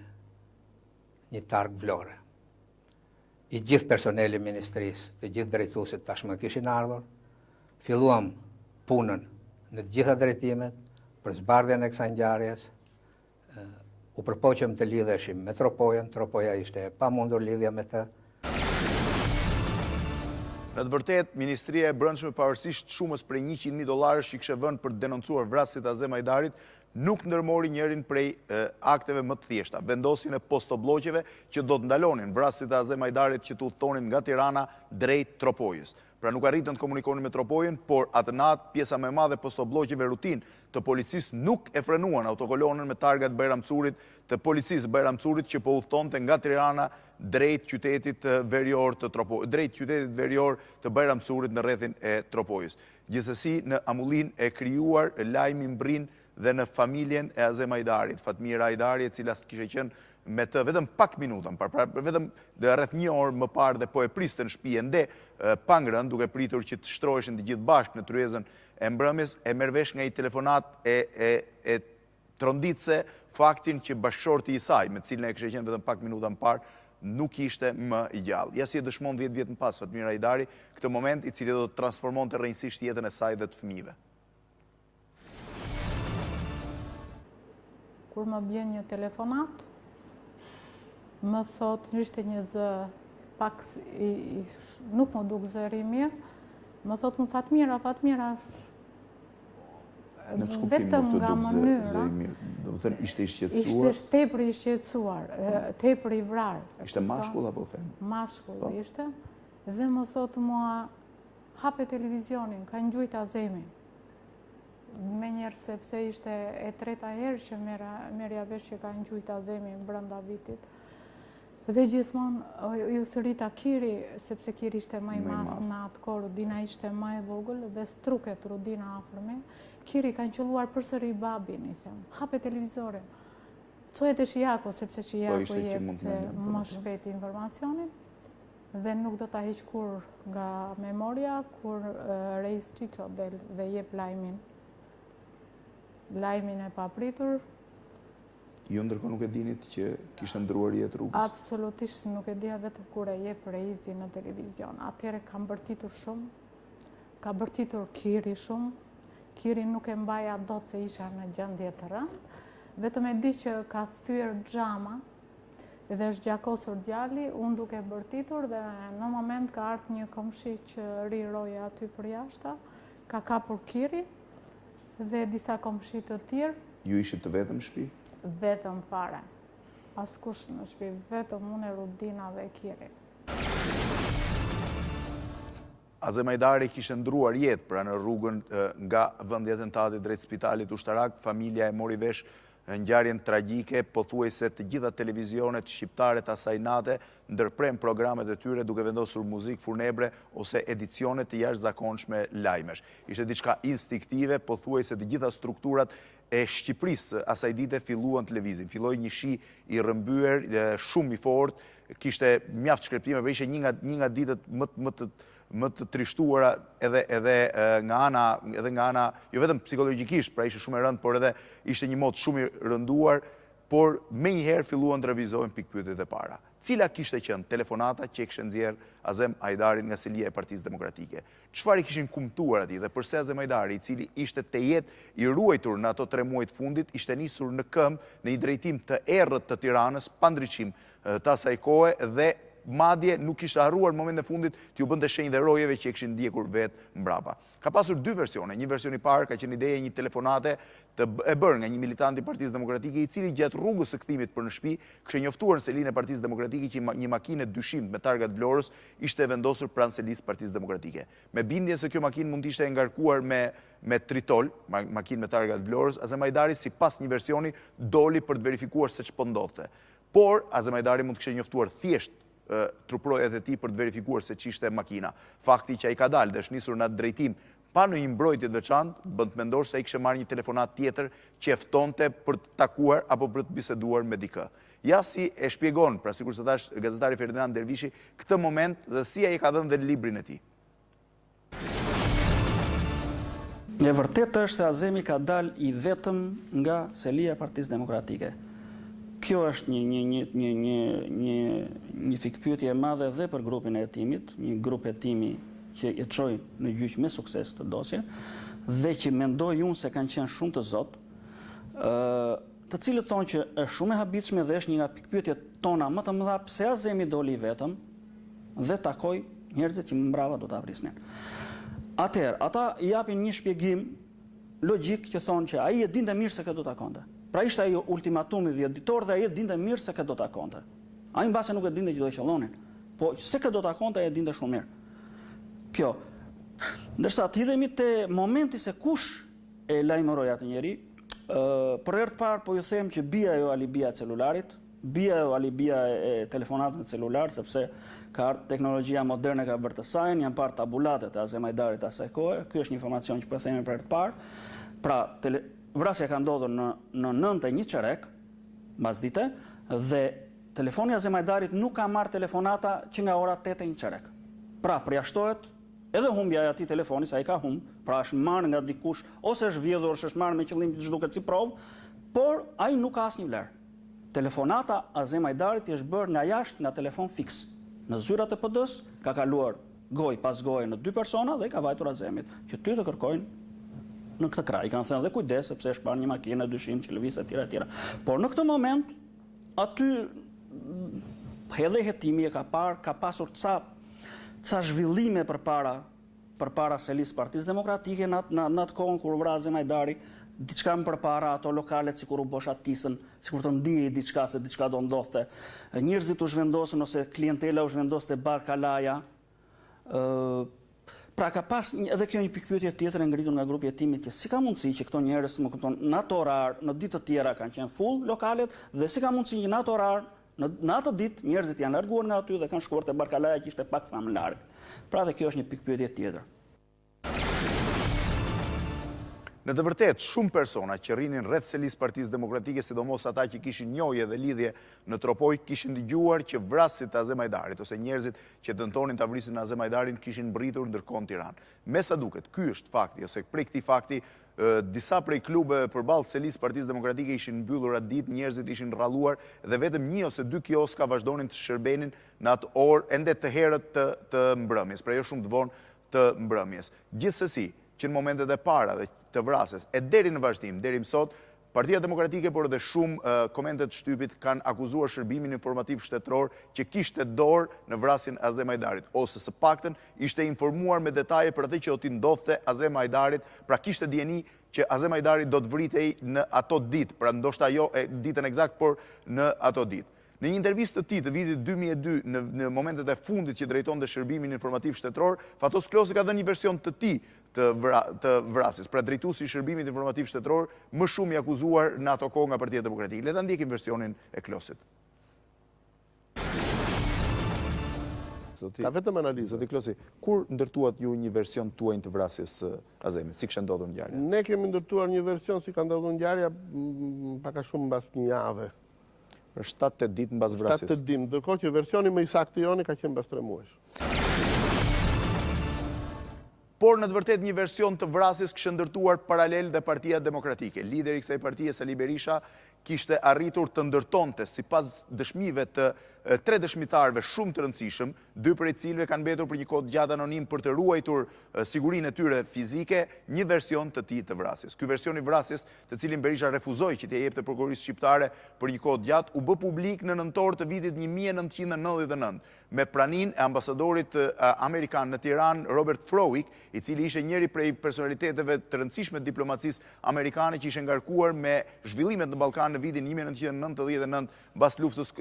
një targ vlore. I gjithë personeli ministrisë, të gjithë drejtuesit tashmë kishin ardhur, filluam punën në të gjitha drejtimet për zbardhjen e kësaj ngjarjes. U përpoqëm të lidheshim me Tropojën, Tropoja ishte e pamundur lidhja me të. Në të vërtet, Ministria e Brendshme pavarësisht shumës prej $100.000 që kishte vënë për të denoncuar vrasjet e Azem Hajdarit, nuk ndërmori njërin prej akteve më të thjeshta, vendosin e postobloqeve që do të ndalonin vrasjet e Azem Hajdarit që të udhtonin nga Tirana drejt Tropojës. Pra nuk arritën të komunikonin me Tropojën, por atë natë pjesa më e madhe postobloqeve rutin të policisë nuk e frenuan autokolonën me targat Bajramcurit të policisë Bajramcurit që po udhtonte nga Tirana drejt qytetit verior të Tropojës, drejt qytetit verior të Bajramcurit në rrethin e Tropojës. Gjithsesi në Amullin e krijuar lajmi mbrin dhe në familjen e Azem Hajdarit, Fatmira Hajdari, e cila kishte qenë me të vetëm pak minuta, vetëm rreth 1 orë më parë dhe po e priste në shtëpi ende pa ngrënë, duke pritur që të shtroheshin të gjithë bashkë në tryezën e mbrëmjes, e merr vesh nga një telefonat e tronditse faktin që bashkëshorti i saj, me të cilën e kishte qenë vetëm pak minuta më parë, nuk ishte më i gjallë. Ja si e dëshmon 10 vjet më pas Fatmira Hajdari, këtë moment i cili do të transformonte rrënjësisht jetën e saj dhe të fëmijëve. Kur më bjen një telefonat, më thot, ishte një zë pak, nuk më duk zëri mirë, më thot më Fatmira, vetëm nga mënyra, do të thënë ishte i shqetësuar? Ishte tepër i shqetësuar, tepër i vrarë. Ishte mashkull apo fem? Mashkull ishte, dhe më thot mua, hape televizionin, ka ngjujt Azemin. Me njerë sepse ishte e 3-ta herë që merja vesh që ka ngjujt Azemin brenda vitit. Dhe gjithmonë ju thërita Kiri, sepse Kiri ishte më i madh në atë kohë, Rudina ishte më e vogël dhe struket Rudina afër me. Kiri kanë qelluar përsëri babin, i them. Hape televizorin. Çoje te Shijako, sepse Shijako jep më shpejt informacionin dhe nuk do ta heq kur nga memoria kur Reis Çiço del dhe jep lajmin. Lajmin e papritur. Ju ndërkohë nuk e dinit që kishte ndruar jetë rrugës? Absolutisht nuk e dija, vetëm kur e jep Reisi në televizion. Atëherë kam bërtitur shumë, ka bërtitur Kiri shumë, Kiri nuk e mbaja dot se isha në gjendje të rëndë, vetëm e di që ka thyer xhama dhe është gjakosur djali, unë duke bërtitur dhe në moment ka ardhur një komshi që riroje aty për jashta, ka kapur Kiri dhe disa komshi të tjerë. Ju ishit të vetëm në shtëpi? Vetëm fare. Askush në shtëpi, vetëm unë, Rudina dhe Kiri. Azem Hajdari kishte ndruar jetë pra në rrugën nga vendi i atentatit drejt spitalit ushtarak, familja e mori vesh ngjarjen tragjike, pothuajse të gjitha televizionet shqiptare të asaj nate ndërprem programet e tyre duke vendosur muzikë funebre ose edicione të jashtëzakonshme lajmesh. Ishte diçka instinktive, pothuajse të gjitha strukturat e Shqipërisë asaj dite filluan të lëvizin. Filloi një shi i rrëmbyer, shumë i fortë, kishte mjaft shkretime, por ishte një nga ditët më të trishtuara edhe nga ana jo vetëm psikologjikisht, pra ishte shumë e rëndë, por edhe ishte një mod shumë i rënduar, por menjëherë filluan të revizohen pikpyetjet e para. Cila kishte qenë telefonata që e kishte nxjerr Azem Hajdarin nga selia e Partisë Demokratike? Çfarë i kishin kumtuar atij dhe pse Azem Hajdari, i cili ishte te jetë i ruajtur në ato 3 muaj të fundit, ishte nisur në këmbë në një drejtim të errët të Tiranës, pa ndriçim të asaj kohe dhe madje nuk kishte harruar në momentin e fundit t'ju bënte shenjë dhe rojeve që e kishin ndjekur vetë mbrapa. Ka pasur 2 versione. Një version i parë ka qenë ideja e një telefonate e bërë nga një militant i Partisë Demokratike, i cili gjatë rrugës së kthimit për në shtëpi kishte njoftuar në selinë e Partisë Demokratike që një makinë dyshimt me targat Vlorës ishte vendosur pranë selisë Partisë Demokratike. Me bindje se kjo makinë mund të ishte ngarkuar me tritol, makinë me targat Vlorës, Azem Hajdari sipas një versioni doli për të verifikuar se ç'po ndodhte. Por Azem Hajdari mund të kishte njoftuar thjesht truprojat e tij për të verifikuar se ç'ishte makina. Fakti që ai ka dalë dhe është nisur në atë drejtim pa në një mbrojtje të veçantë, bën të mendosh se ai kishte marrë një telefonat tjetër që e ftonte për të takuar apo për të biseduar me dikë. Ja si e shpjegon, pra sikur se thash gazetari Ferdinand Dervishi, këtë moment dhe si ai ka dhënë dhe librin e tij. E vërtetë është se Azemi ka dalë i vetëm nga selia e Partisë Demokratike. Kjo është një pikpyetje e madhe dhe për grupin e hetimit, një grup hetimi që e çoi në gjyq me sukses të Dossier dhe që mendoj unë se kanë qenë shumë të zotë, të cilët thonë që është shumë e habitshme dhe është një nga pikpyetjet tona më të mëdha pse Azemi doli i vetëm dhe takoi njerëzit që më mbrapa do ta vrisnin. Atëherë, ata i japin një shpjegim logjik që thonë që ai e dinte mirë se këtë do takonte. Pra ishte ai ultimatumi 10 ditor dhe ai e dinte mirë se këtë do takonte. Ai mbase nuk e dinte që do të qellonin, po se këtë do takonte ai e dinte shumë mirë. Kjo. Ndërsa të hidhemi te momenti se kush e lajmëroi atë njeri, për herë të parë po ju them që bija ajo alibia e celularit, bija ajo alibia e telefonatës me celular, sepse teknologjia moderne ka bërë të sajnë, janë parë tabulatet e Azem Hajdarit asaj kohe. Ky është një informacion që po themi për herë të parë. Pra, vrasja ka ndodhur në 9:01 mbasdite dhe telefoni i Azem Hajdarit nuk ka marrë telefonata që nga ora 8:01. Pra, përjashtohet edhe humbja e atij telefoni, sa ai ka humb, pra është marrë nga dikush ose është vjedhur ose është marrë me qëllim që zhduket si provë, por ai nuk ka asnjë vlerë. Telefonata Azem Hajdarit është bërë nga jashtë, nga telefon fiks. Në zyrat e PD-s ka kaluar gojë pas goje në 2 persona dhe i ka vajtur Azemit që ty të kërkojnë në këtë krah. I kanë thënë dhe kujdes sepse është parë një makinë dyshim që lëviz etj. Por në këtë moment aty edhe hetimi e ka parë, ka pasur ca zhvillime përpara selisë Partisë Demokratike në atë kohën kur vra Azem Hajdari, diçka më përpara ato lokalet sikur u boshatisën, sikur të ndihej diçka se diçka do ndodhte. Njerëzit u zhvendosën ose klientela u zhvendos te barkalaja. Pra ka pas edhe kjo një pikpyetje tjetër e ngritur nga grupi i hetimit që si ka mundësi që këto njerëz, më kupton, në atë orar, në ditë të tjera kanë qenë full lokalet dhe si ka mundësi që në atë orar, në atë ditë njerëzit janë larguar nga aty dhe kanë shkuar te barkalaja që ishte pak sa më larg. Pra dhe kjo është një pikpyetje tjetër. Në të vërtetë, shumë persona që rrinin rreth selisë Partisë Demokratike, sidomos ata që kishin njohje dhe lidhje në tropoj, kishin dëgjuar që vrasit të Azem Hajdarit ose njerëzit që dëntonin ta vrisin Azem Hajdarin kishin mbritur ndërkohë në Tiranë. Me sa duket, ky është fakti, ose prej këtij fakti, disa prej klubeve përballë selisë Partisë Demokratike ishin mbyllur atë ditë, njerëzit ishin rralluar dhe vetëm 1 ose 2 kioska vazhdonin të shërbenin në atë orë ende të herët të mbrëmjes, pra jo shumë të vonë të mbrëmjes. Gjithsesi, që në momentet e para dhe të vrasjes. E deri në vazhdim, deri më sot, Partia Demokratike, por edhe shumë komentet shtypit kanë akuzuar shërbimin informativ shtetëror që kishte dorë në vrasjen e Azem Hajdarit, ose së paktën ishte informuar me detaje për atë që do t'i ndodhte Azem Hajdarit, pra kishte dieni që Azem Hajdari do të vritej në ato ditë, pra ndoshta jo ditën eksakt, por në ato ditë. Në një intervistë të tij të vitit 2002, në momentet e fundit që drejtonte shërbimin informativ shtetëror, Fatos Klosi ka dhënë një version të tij të vrasjes. Pra drejtuesi i shërbimit informativ shtetëror, më shumë i akuzuar në ato kohë nga Partia Demokratike. Le ta ndjekim versionin e Klosit. Ka vetëm analizë. Zoti Klosi, kur ndërtuat ju një version tuaj të vrasjes së Azemit? Si kishte ndodhur ngjarja? Ne kemi ndërtuar një version si ka ndodhur ngjarja pak a shumë mbas një jave. Për 7-8 ditë mbas vrasjes. 7-8 ditë, ndërkohë që versioni më i saktë joni ka qenë mbas 3 muajsh. Por në të vërtet një version të vrasjes kishte ndërtuar paralel dhe Partia Demokratike. Lideri i kësaj partie, Sali Berisha, kishte arritur të ndërtonte, sipas dëshmive të 3 dëshmitarëve shumë të rëndësishëm, 2 prej cilëve kanë mbetur për një kohë gjatë anonim për të ruajtur sigurinë e tyre fizike, një version të tij të vrasjes. Ky version i vrasjes, të cilin Berisha refuzoi që t'i jepte prokurorisë shqiptare për një kohë gjatë, u bë publik në nëntor të vitit 1999, me praninë e ambasadorit amerikan në Tiranë, Robert Frowick, i cili ishte njëri prej personaliteteve të rëndësishme të diplomacisë amerikane që ishte ngarkuar me zhvillimet në Ballkan në vitin 1999,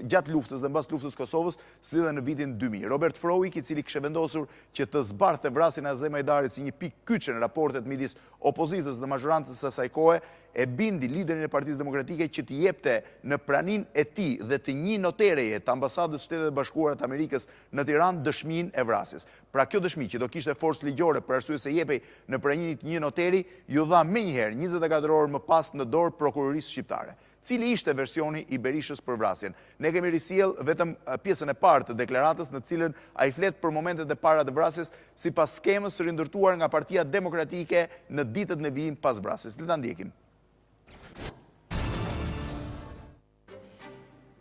gjatë luftës dhe mbas luftës Kosovës, si dhe në vitin 2000. Robert Frowick, i cili kishte vendosur që të zbardhte vrasjen e Azem Hajdarit si një pikë kyçe në raportet midis opozitës dhe mazhorancës së asaj kohe, e bindi liderin e Partisë Demokratike që t'i jepte në praninë e tij dhe të një notereje të ambasadës së Shtetet e Bashkuara të Amerikës në Tiranë dëshminë e vrasjes. Pra kjo dëshmi që do kishte forcë ligjore për arsye se jepej në praninë të një noteri, ju dha menjëherë 24 orë më pas në dorë prokurorisë shqiptare. Cili ishte versioni i Berishës për vrasjen? Ne kemi risjell vetëm pjesën e parë të deklaratës në cilën ai flet për momentet e para të vrasjes sipas skemës së rindërtuar nga Partia Demokratike në ditët në vijim pas vrasjes. Le ta ndjekim.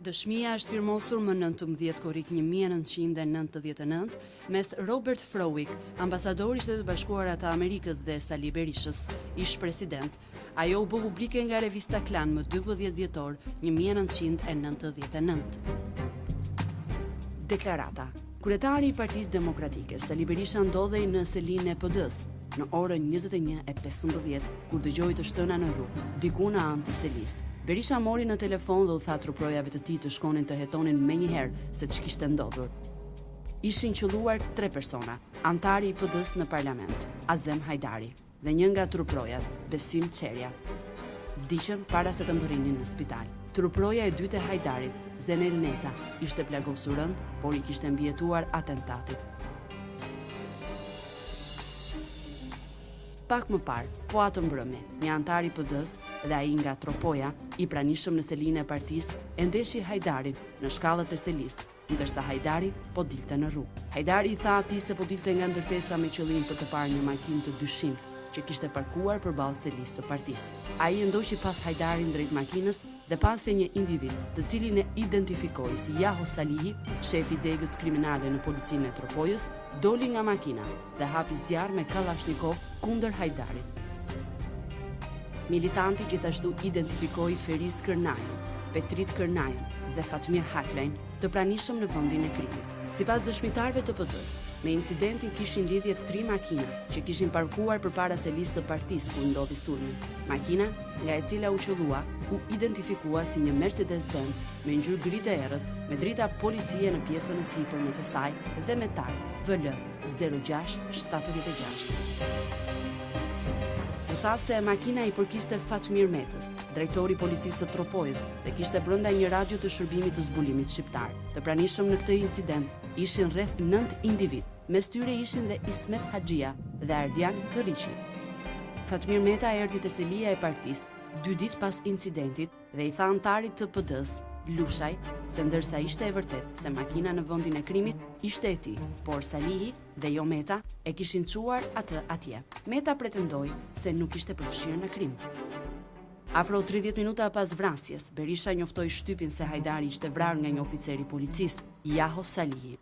Dëshmia është firmosur më 19 korrik 1999 mes Robert Frowick, ambasadori i Shtetit Bashkuara të Amerikës dhe Sali Berishës, ish president. Ajo u bë publike nga revista Klan më 12 dhjetor 1999. Deklarata. Kryetari i Partisë Demokratike, Sali Berisha, ndodhej në selinë e PD-s në orën 21:15 kur dëgjoi të shtëna në rrugë, diku në anë të selisë. Berisha mori në telefon dhe u tha truprojave të tij të shkonin të hetonin menjëherë se ç'kishte ndodhur. Ishin qelluar 3 persona, antari i PD-s në parlament, Azem Hajdari, dhe një nga truprojat, Besim Çerja. Vdiqën para se të mbërrinin në spital. Truproja e dytë e Hajdarit, Zenel Neza, ishte plagosur rënd, por i kishte mbijetuar atentatit. Pak më parë, po atë mbrëmje, një antar i PD-s dhe ai nga tropoja, i pranishëm në selinë e partisë, e ndeshi Hajdarin në shkallët e selisë, ndërsa Hajdari po dilte në rrugë. Hajdari i tha atij se po dilte nga ndërtesa me qëllim për të parë një makinë të dyshimt që kishte parkuar përballë selisë së partisë. Ai e ndoqi pas Hajdarin drejt makinës dhe pasi një individ, të cilin e identifikoi si Jaho Salihi, shefi i degës kriminale në policinë e Tropojës, doli nga makina dhe hapi zjarr me Kalashnikov kundër Hajdarit. Militanti gjithashtu identifikoi Feriz Kërnajën, Petrit Kërnajën dhe Fatmir Haklajn, të pranishëm në vendin e krimit. Sipas dëshmitarëve të PD-s, me incidentin kishin lidhje 3 makina që kishin parkuar përpara selisë së partisë ku ndodhi sulmi. Makina, nga e cila u qellua, u identifikua si një Mercedes-Benz me ngjyrë gri të errët, me drita policie në pjesën e sipërme të saj dhe me tar VL 0676. U tha se makina i përkiste Fatmir Metës, drejtori i policisë së Tropojës, dhe kishte brenda një radio të shërbimit të zbulimit shqiptar. Të pranishëm në këtë incident ishin rreth 9 individ. Mes tyre ishin dhe Ismet Haxhia dhe Ardian Kërriqi. Fatmir Meta erdhi te selia e partisë 2 ditë pas incidentit dhe i tha antarit të PD-s, Lushaj, se ndërsa ishte e vërtet se makina në vendin e krimit ishte e tij, por Salihi dhe jo Meta e kishin çuar atë atje. Meta pretendoi se nuk ishte përfshirë në krim. Afro 30 minuta pas vrasjes, Berisha njoftoi shtypin se Hajdari ishte vrarë nga një oficer i policisë, Jaho Salihi.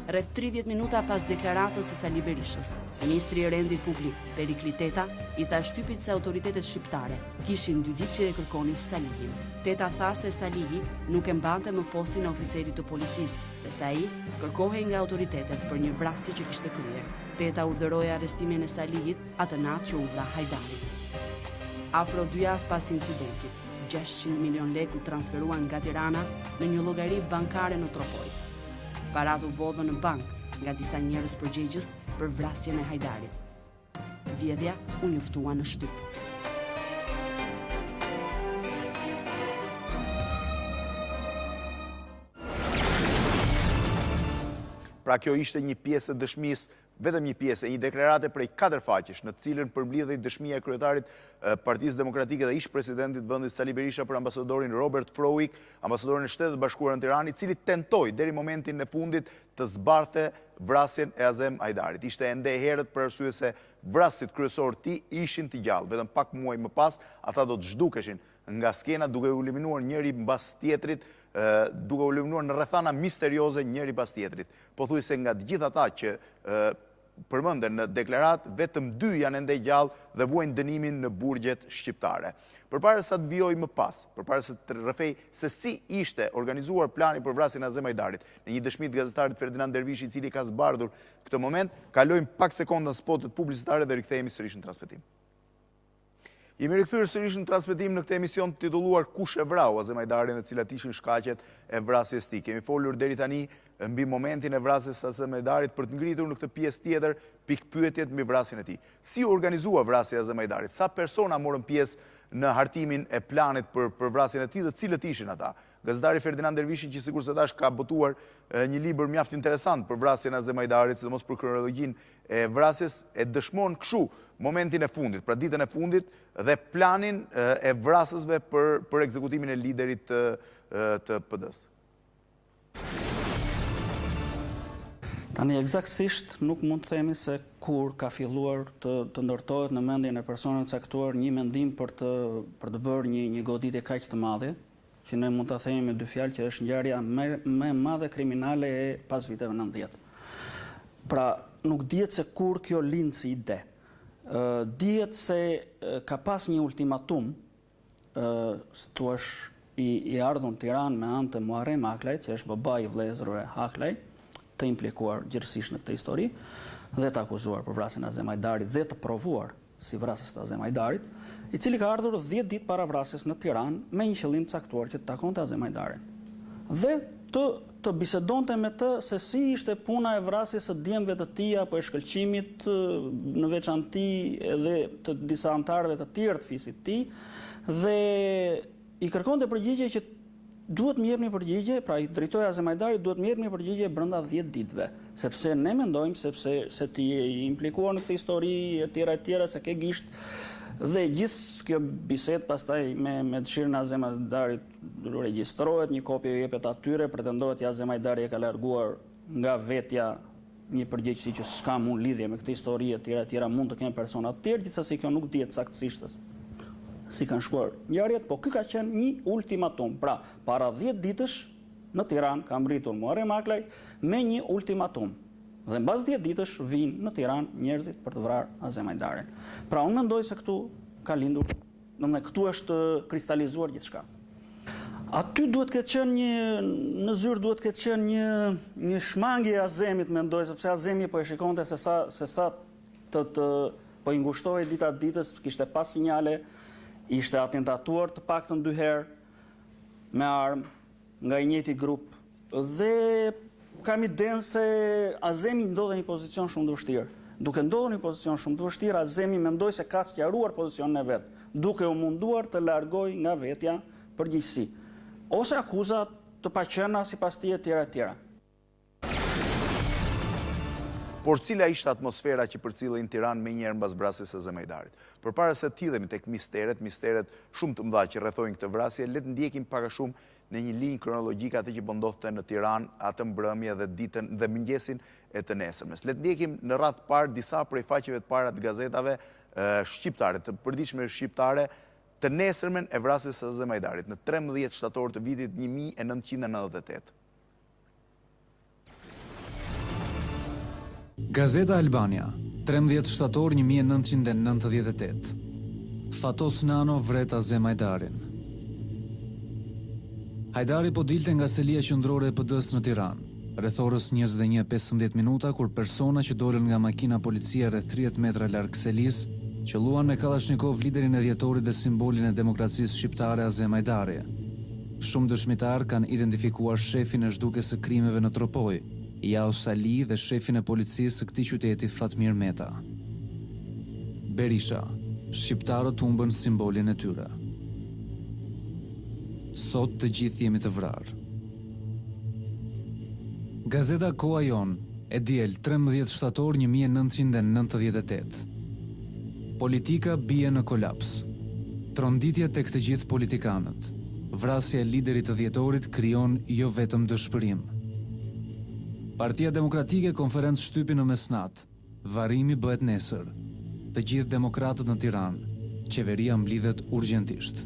Rreth 30 minuta pas deklaratës së Sali Berishës, Ministri i Rendit Publik, Perikli Teta, i tha shtypit se autoritetet shqiptare kishin 2 ditë që e kërkonin Salihin. Teta tha se Salihi nuk e mbante më postin e oficerit të policisë, dhe se ai kërkohej nga autoritetet për një vrasje që kishte kryer. Teta urdhëroi arrestimin e Salihit atë natë që u vra Hajdarit. Afro 2 javë pas incidentit, 600 milion lekë u transferuan nga Tirana në një llogari bankare në Tropoj. Parat u vodhën në bank nga disa njerëz përgjegjës për vrasjen e Hajdarit. Vjedhja u njoftua në shtyp. Pra kjo ishte një pjesë e dëshmisë, vetëm një pjesë e një deklarate prej 4 faqesh, në cilën përmbledhej dëshmia e kryetarit Partisë Demokratike dhe ish presidentit vendit Sali Berisha për ambasadorin Robert Froik, ambasadorin e Shtetit Bashkuar në Tiranë, i cili tentoi deri momentin e fundit të zbardhte vrasjen e Azem Hajdarit. Ishte ende e herët për arsye se vrasit kryesor ti ishin të gjallë, vetëm pak muaj më pas ata do të zhdukeshin nga skena duke u eliminuar njëri mbas tjetrit, duke u eliminuar në rrethana misterioze njëri pas tjetrit. Pothuajse nga të gjithë ata që përmenden në deklarat, vetëm 2 janë ende gjallë dhe vuajnë dënimin në burgjet shqiptare. Përpara se të vijoj më pas, përpara se të rrëfej se si ishte organizuar plani për vrasjen e Azem Hajdarit, në një dëshmi të gazetarit Ferdinand Dervishi, i cili ka zbardhur këtë moment, kalojmë pak sekonda në spotet publicitare dhe rikthehemi sërish në transmetim. Jemi rikthyer sërish në transmetim në këtë emision titulluar Kush e vrau Azem Hajdarin, dhe cilat ishin shkaqet e vrasjes tij. Kemi folur deri tani mbi momentin e vrasjes së Azem Hajdarit për të ngritur në këtë pjesë tjetër pikpyetjet mbi vrasjen e tij. Si u organizua vrasja e Azem Hajdarit? Sa persona morën pjesë në hartimin e planit për vrasjen e tij dhe cilët ishin ata? Gazetari Ferdinand Dervishi, që sikur se tash ka botuar një libër mjaft interesant për vrasjen e Azem Hajdarit, sidomos për kronologjinë e vrasjes, e dëshmon kështu momentin e fundit, pra ditën e fundit dhe planin e vrasësve për ekzekutimin e liderit të PD-s. Tani eksaktësisht nuk mund të themi se kur ka filluar të ndërtohet në mendjen e personit caktuar një mendim për të bërë një goditje kaq të madhe, që ne mund ta themi me 2 fjalë që është ngjarja më e madhe kriminale e pas viteve 90. Pra nuk dihet se kur kjo lind si ide. Dihet se ka pas një ultimatum, thua i ardhur në Tiranë me anë të Muharrem Aklajt, që është babai i vëllezërve Aklaj, të implikuar gjithësisht në këtë histori, dhe të akuzuar për vrasjen e Azem Hajdarit dhe të provuar si vrasës të Azem Hajdarit, i cili ka ardhur 10 ditë para vrasjes në Tiranë me një qëllim të caktuar që të takonte Azem Hajdarin. Dhe të bisedonte me të se si ishte puna e vrasjes së djemve të tij apo e shkëlqimit në veçantë edhe të disa anëtarëve të tjerë të fisit të tij, dhe i kërkonte përgjigje që duhet më jepni përgjigje, pra i drejtoi Azem Hajdarit, duhet më jepni përgjigje brenda 10 ditëve, sepse ne mendojmë se ti je implikuar në këtë histori e tjera se ke gisht. Dhe gjithë kjo bisedë pastaj me dëshirën e Azem Hajdarit regjistrohet, një kopje u jepet atyre, pretendohet që Azem Hajdari e ka larguar nga vetja një përgjegjësi që s'ka mund lidhje me këtë histori e tjera mund të kenë persona të tjerë, gjithsesi kjo nuk dihet saktësisht si kanë shkuar ngjarjet, po ky ka qenë një ultimatum. Pra, para 10 ditësh në Tiranë ka mbritur Muharrem Aklaj me një ultimatum. Dhe mbas 10 ditësh vinë në Tiranë njerëzit për të vrarë Azem Hajdarin. Pra unë mendoj se këtu ka lindur, domethënë këtu është kristalizuar gjithçka. Aty duhet këtë qenë në zyrë duhet këtë qenë një shmangje e Azemit, mendoj, sepse Azemi po e shikonte se sa po i ngushtohej dita ditës, kishte pas sinjale, ishte atentatuar të paktën 2 herë me armë nga i njëjti grup, dhe kam idenë se Azemi ndodhe një pozicion shumë të vështirë. Duke ndodhur një pozicion shumë të vështirë, Azemi mendoj se ka sqaruar pozicionin e vet, duke u munduar të largojë nga vetja përgjegjësi ose akuza të paqëna sipas tij e tjera. Por cila ishte atmosfera që përcillej në Tiranë me njëherë mbas vrasjes së Azem Hajdarit? Përpara se të hidhemi tek misteret shumë të mëdha që rrethojnë këtë vrasje, le të ndjekim pak a shumë në një linjë kronologjike atë që po ndodhte në Tiranë atë mbrëmje dhe ditën dhe mëngjesin e të nesërmes. Le të ndjekim në radhë parë disa prej faqeve të para të gazetave shqiptare, të përditshme shqiptare, të nesërmen e vrasjes së Azem Hajdarit në 13 shtator të vitit 1998. Gazeta Albania, 13 shtator 1998. Fatos Nano vret Azem Hajdarin. Hajdari po dilte nga selia qendrore e PD-s në Tiranë, rreth orës 21:15 minuta, kur persona që dolën nga makina policia rreth 30 metra larg selis, qelluan me Kalashnikov liderin e dhjetorit dhe simbolin e demokracisë shqiptare Azem Hajdari. Shumë dëshmitar kanë identifikuar shefin e zhdukjes së krimeve në Tropoj, Jao Sali dhe shefin e policisë së këtij qyteti Fatmira. Berisha, shqiptarët humbën simbolin e tyre. Sot të gjithë jemi të vrarë. Gazeta Koha Jon, e diel 13 shtator 1998. Politika bie në kolaps. Tronditje tek të gjithë politikanët. Vrasja e liderit të dhjetorit krijon jo vetëm dëshpërim. Partia Demokratike konferencë shtypi në mesnat. Varrimi bëhet nesër. Të gjithë demokratët në Tiranë. Qeveria mblidhet urgjentisht.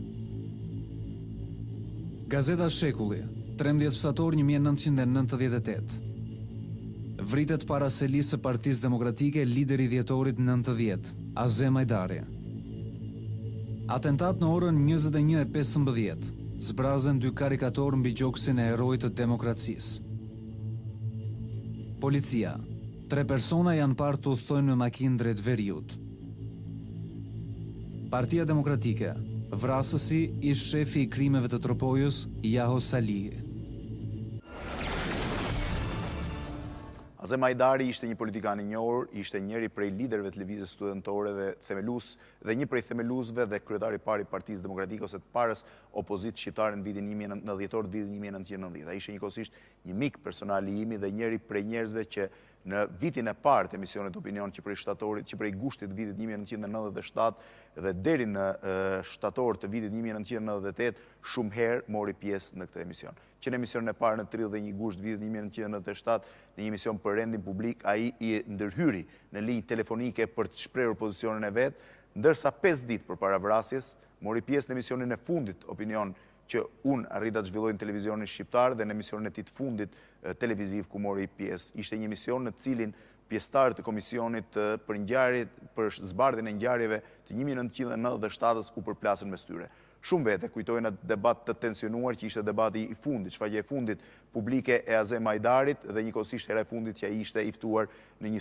Gazeta Shekulli, 13 shtator 1998. Vritet para selisë së Partisë Demokratike lideri i dhjetorit 90, Azem Hajdari. Atentat në orën 21:15. Zbrazen 2 karikatorë mbi gjoksin e herojit të demokracisë. Policia. 3 persona janë parë të udhtojnë në makinë drejt veriut. Partia Demokratike. Vrasësi ish shefi i krimeve të Tropojës, Jao Sali. Azem Hajdari ishte një politikan i njohur, ishte njëri prej liderëve të lëvizjes studentore dhe një prej themeluesve dhe kryetari i parë i Partisë Demokratike ose të parës opozitë shqiptare në vitin 1990 vitin 1990. Ai ishte njëkohësisht një mik personal i imi dhe njëri prej njerëzve që në vitin e parë të emisionit Opinion që prej Shtatorit, që prej gushtit të vitit 1997 dhe deri në Shtator të vitit 1998 shumë herë mori pjesë në këtë emision. Që në emisionin e parë në 31 gusht vitit 1997 në një emision për rendin publik, ai i ndërhyri në linjë telefonike për të shprehur pozicionin e vet, ndërsa 5 ditë përpara vrasjes mori pjesë në emisionin e fundit Opinion që unë arrita të zhvilloj në televizionin shqiptar dhe në emisionin e tij të fundit televiziv ku mori pjesë. Ishte një emision në cilin pjesëtarët e komisionit për ngjarjet, për zbardhjen e ngjarjeve të 1997-s u përplasën mes tyre. Shumë vete kujtojnë atë debat të tensionuar që ishte debati i fundit, shfaqja e fundit publike e Azem Hajdarit dhe njëkohësisht hera e fundit që ai ishte i ftuar në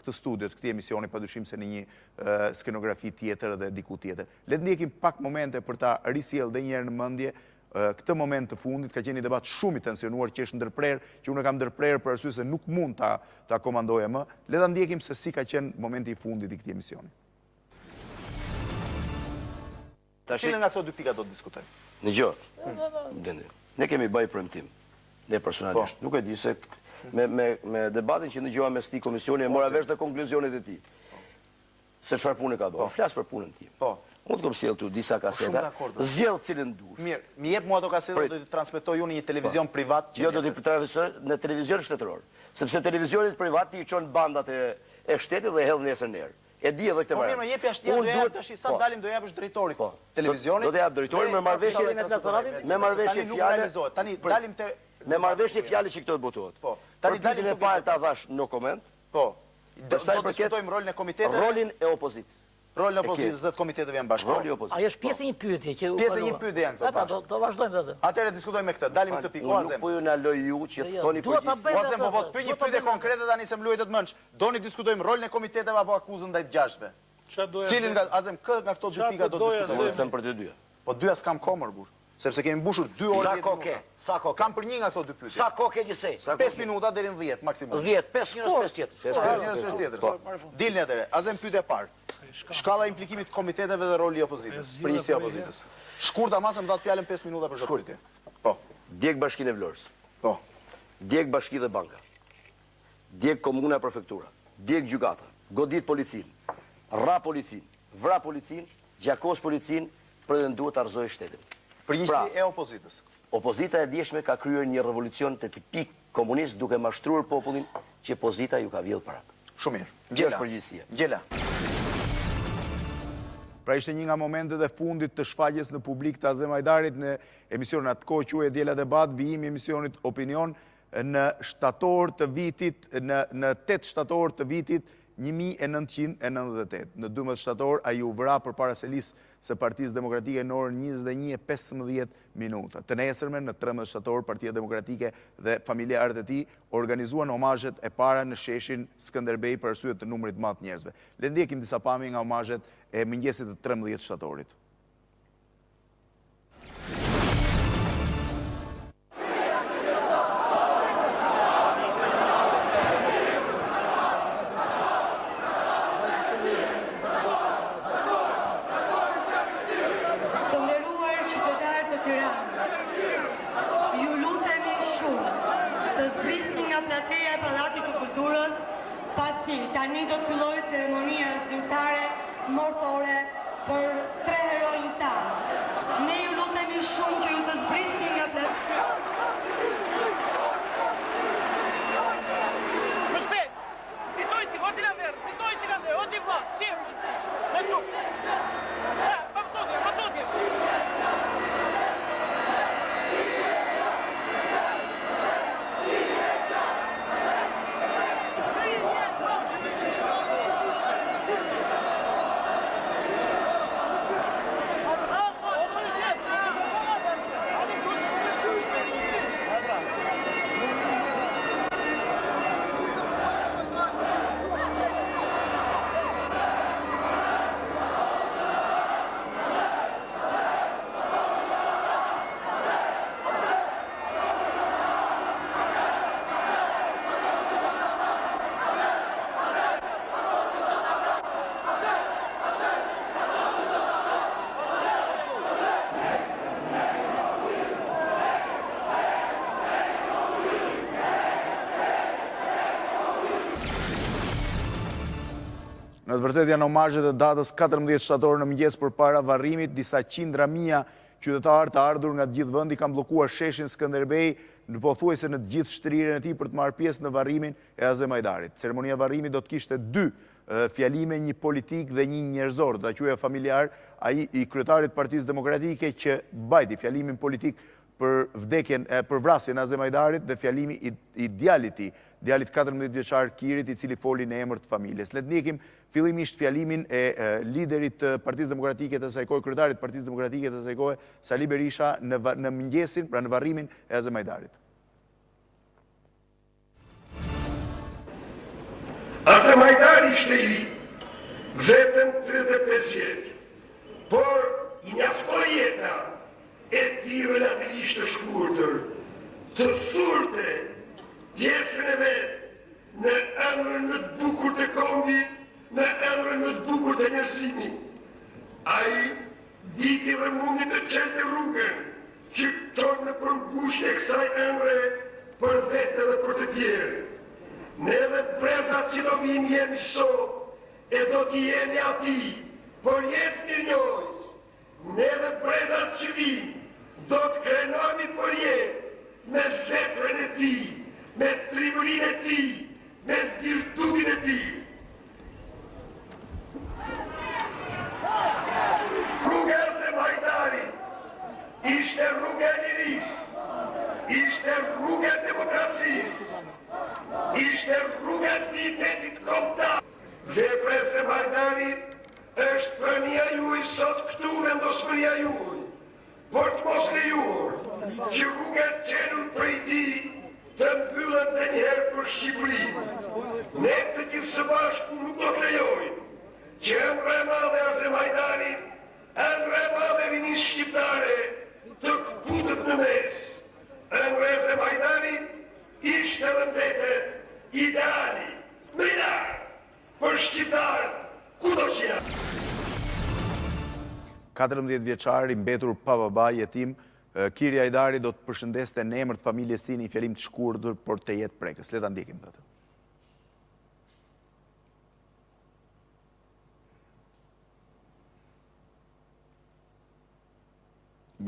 këtë studio të këtij emisioni, padyshim se në një skenografi tjetër dhe diku tjetër. Le të ndjekim pak momente për ta risjellë edhe një herë në mendje këtë moment të fundit. Ka qenë një debat shumë i tensionuar që është ndërprer, që unë kam ndërprer për arsye se nuk mund ta komandoja më. Le ta ndjekim se si ka qenë momenti i fundit i këtij emisioni. Cilën nga këto dy pika do të diskutojmë? Në gjë, ne kemi bëj premtim, ne personalisht. Nuk e di se me debatin që në gjëa mes ti komisioni e mora vesh dhe konkluzionet e ti. Se çfarë punë ka bërë. Flas për punën tim. Unë të kom sjellë tu disa kaseta, zgjell cilën dush. Mirë, më jep mua ato kaseta do t'i transmetoj unë në një televizion privat. Jo, do t'i transmetoj në televizion shtetëror. Sepse televizionit privat i çon bandat e shtetit dhe hedh nesër nerë. E di edhe këtë variant. Po mirë, jepi ashtu do jap tash sa dalim do japësh drejtorit televizionit. Do të jap drejtorin me marrëveshje fjalë. Tani dalim te me marrëveshje fjalë që këto votohet. Po. Tani dalim e parë ta thash no comment. Po. Do të diskutojmë rolin e komiteteve. Rolin e opozicës. Rolin e opozitës dhe të komiteteve janë bashkë. Roli i opozitës. Ajo është pjesë e një pyetje që pjesë e një pyetje janë këto bashkë. Do vazhdojmë atë. Atëherë diskutojmë me këtë. Dalim këtë pikë Azem. Po ju na loj ju që thoni përgjithësi. Azem po vot pyetje një pyetje konkrete tani se më luajë të mënç. Doni diskutojmë rolin e komiteteve apo akuzën ndaj të gjashtë? Cilin nga Azem nga këto dy pika do të diskutojmë? Do të them për të dyja. Po dyja s'kam kohë burr. Sepse kemi mbushur 2 orë. Sa kohë? Kam për një nga këto dy pyetje. Sa kohë ke gjithsej? 5 minuta deri në 10 maksimum. 10, 5 njerëz 5 tjetër. 5 njerëz 5 tjetër. Dilni atëre. Azem pyetje e parë. Shkalla e implikimit të komiteteve dhe roli i opozitës, përgjegjësia e opozitës. Shkurta masë më dha të fjalën 5 minuta për çdo pyetje. Po. Djeg Bashkinë e Vlorës. Po. Djeg Bashki dhe Banka. Djeg Komuna e Prefektura. Djeg Gjykata. Godit policin. Ra policin. Vra policin. Gjakos policin. Pretenduat të arzoj shtetin. Përgjegjësia e opozitës. Opozita e djeshme ka kryer një revolucion të tipik komunist duke mashtruar popullin që opozita ju ka vjedhur para. Shumë mirë. Gjela përgjegjësia. Gjela. Pra ishte një nga momentet e fundit të shfaqjes në publik të Azem Hajdarit në emisionin atë kohë quhej Diela Debat, vijimi i emisionit Opinion në Shtator të vitit, në 8 Shtator të vitit 1998. Në 12 shtator, ai u vra përpara selisë së Partisë Demokratike në orën 21:15 Të nesërmen, në 13 shtator, Partia Demokratike dhe familjarët e tij organizuan omazhet e para në sheshin Skënderbej për arsye të numrit të madh njerëzve. Le ndjekim disa pamje nga omazhet e mëngjesit të 13 shtatorit. Tani do të filloj ceremonia zyrtare mortore për 3 heronjë tanë. Ne ju lutemi shumë që ju të zbrisni nga plateja. Më shpejt, citojci, oti la verë, citojci la dhe, oti vla, tim, me quk. Më tutje. Në të vërtet janë omazhet e datës 14 shtator në mëngjes përpara varrimit, disa qindra mijë qytetarë të ardhur nga të gjithë vendi kanë bllokuar sheshin Skënderbej në pothuajse në të gjithë shtrirjen e tij për të marrë pjesë në varrimin e Azem Hajdarit. Ceremonia varrimit do të kishte 2 fjalime, një politik dhe një njerëzor, do ta quaja familjar, ai i kryetarit Partisë Demokratike që bajti fjalimin politik për vdekjen, për vrasjen e Azem Hajdarit dhe fjalimi i djalit 14 vjeçar Kirit, i cili foli në emër të familjes. Le të ndjekim fillimisht fjalimin e liderit të Partisë Demokratike të asaj kohe, kryetarit të Partisë Demokratike të asaj kohe, Sali Berisha, në mëngjesin, pra në varrimin e Azem Hajdarit. Azem Hajdari ishte i ri, vetëm 35 vjeç, por i mjaftoi jeta e tij relativisht të shkurtër, të thurte pjesën e vetë në ëndrrën më të bukur të kombit, në ëndrrën më të bukur të njerëzimit. Ai diti dhe mundi të çelte rrugën që tonë në përmbushje e kësaj ëndre për vete dhe për të tjerë. Ne dhe brezat që do vim jemi sot e do t'i jemi ati, por jetë mirënjohës. Ne dhe brezat që vim do të krenojmi për jetë me veprën e ti, me trimërin e ti, me virtutin e ti. Rruga e Azem Hajdarit ishte rruga e lirisë, ishte rruga e demokracisë, ishte rruga e dignitetit kombëtar. Vepra e Azem Hajdarit është prania juaj sot këtu vendosmëria juaj, por të mos lejuar që rruga e qenur prej tij të mbyllet edhe njëherë për Shqipërinë. Ne të gjithë së bashku nuk do të lejojmë që ëndra e madhe e Azem Hajdarit, ëndra e madhe e rinisë shqiptare të kputet në mes. Ëndra e Azem Hajdarit ishte dhe mbetet ideali më i lartë për shqiptarët kudo që janë. 14 vjeçar i mbetur pa baba, jetim, Kiri Hajdari do të përshëndeste në emër të familjes tij një fjalim të shkurtër, por të jetë prekës. Le ta ndjekim atë.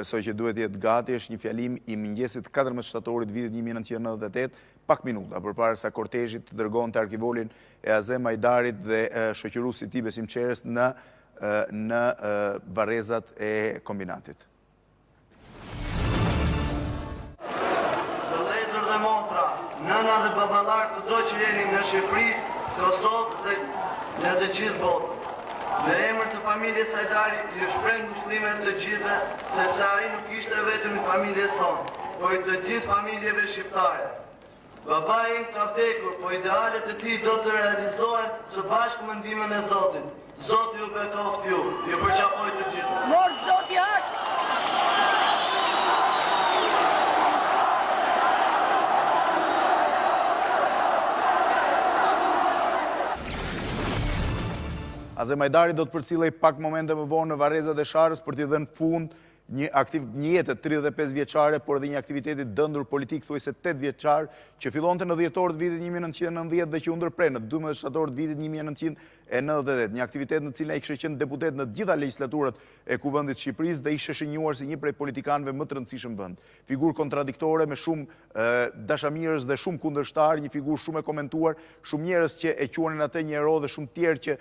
Besoj që duhet jetë gati, është një fjalim i mëngjesit 14 shtatorit vitit 1998, pak minuta përpara sa kortezhit të dërgonte arkivolin e Azem Hajdarit dhe shoqëruesit i tij besimqerës në varrezat e kombinatit. Vëllezër dhe motra, nëna dhe baballar të do që jeni në Shqipëri, Kosovë dhe në të gjithë botën. Në emër të familjes Hajdari, ju shpreh ngushëllimet të gjithëve, sepse ai nuk ishte vetëm i familjes tonë, por i të gjithë familjeve shqiptare. Babai im ka vdekur, po idealet e tij do të realizohen së bashku me ndihmën e Zotit. Zoti ju bekoft ju përqafoj të gjithë. Mort Zoti hak! Azem Hajdari do të përcillej pak momente më vonë në Varrezat e Sharës për t'i dhënë fund një jetë 35 vjeçare, por edhe një aktiviteti dëndur politik thuajse 8 vjeçar, që fillonte në dhjetor të vitit 1990 dhe që u ndërprej në 12 shtator të vitit 1998, një aktivitet në cilin ai kishte qenë deputet në të gjitha legjislaturat e Kuvendit të Shqipërisë dhe ishte shënjuar si një prej politikanëve më të rëndësishëm vend. Figurë kontradiktore me shumë dashamirës dhe shumë kundërshtar, një figurë shumë e komentuar, shumë njerëz që e quanin atë një hero dhe shumë tjerë që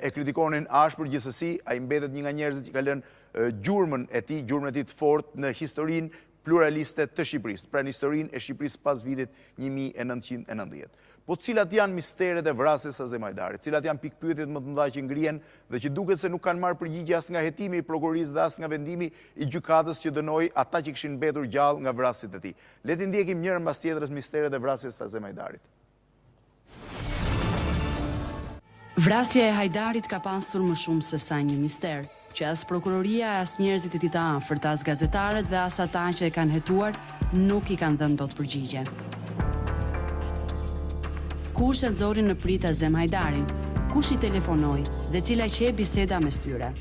e kritikonin ashpër. Gjithsesi, ai mbetet një nga njerëzit që ka lënë gjurmën e tij të fortë në historinë pluraliste të Shqipërisë, pra në historinë e Shqipërisë pas vitit 1990. Po cilat janë misteret e vrasjes së Azem Hajdarit, cilat janë pikpyetjet më të mëdha që ngrihen dhe që duket se nuk kanë marrë përgjigje as nga hetimi i prokurorisë dhe as nga vendimi i gjykatës që dënoi ata që kishin mbetur gjallë nga vrasjet e tij. Le të ndjekim njërin mbas tjetrës misteret e vrasjes së Azem Hajdarit. Vrasja e Hajdarit ka pasur më shumë se sa një mister, që as prokuroria, as njerëzit e tij të afërt, as gazetarët dhe as ata që e kanë hetuar nuk i kanë dhënë dot përgjigje. Kush e nxori në prit Azem Hajdarin? Kush i telefonoi dhe cila që e biseda mes tyre?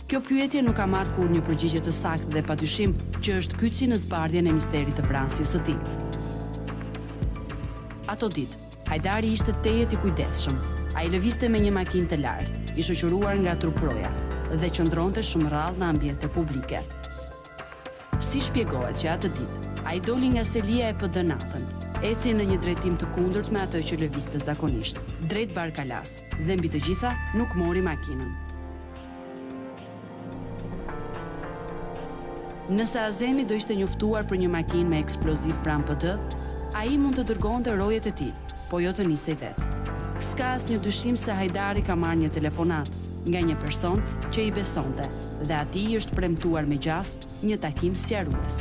Kjo pyetje nuk ka marrë kur një përgjigje të saktë dhe padyshim që është kyçi në zbardhjen e misterit të vrasjes së tij. Ato ditë, Hajdari ishte tejet i kujdesshëm. Ai lëvizte me një makinë të lartë, i shoqëruar nga truproja, dhe qëndronte shumë rrallë në ambiente publike. Si shpjegohet që atë ditë ai doli nga selia e PD natën, eci në një drejtim të kundërt me atë që lëvizte zakonisht, drejt Barkalas, dhe mbi të gjitha nuk mori makinën. Nëse Azemi do ishte njoftuar për një makinë me eksploziv pranë PD, ai mund të dërgonte rojet e tij, po jo të nisej vetë. S'ka asnjë dyshim se Hajdari ka marrë një telefonat nga një person që i besonte dhe atij është premtuar me gjas një takim sqarues.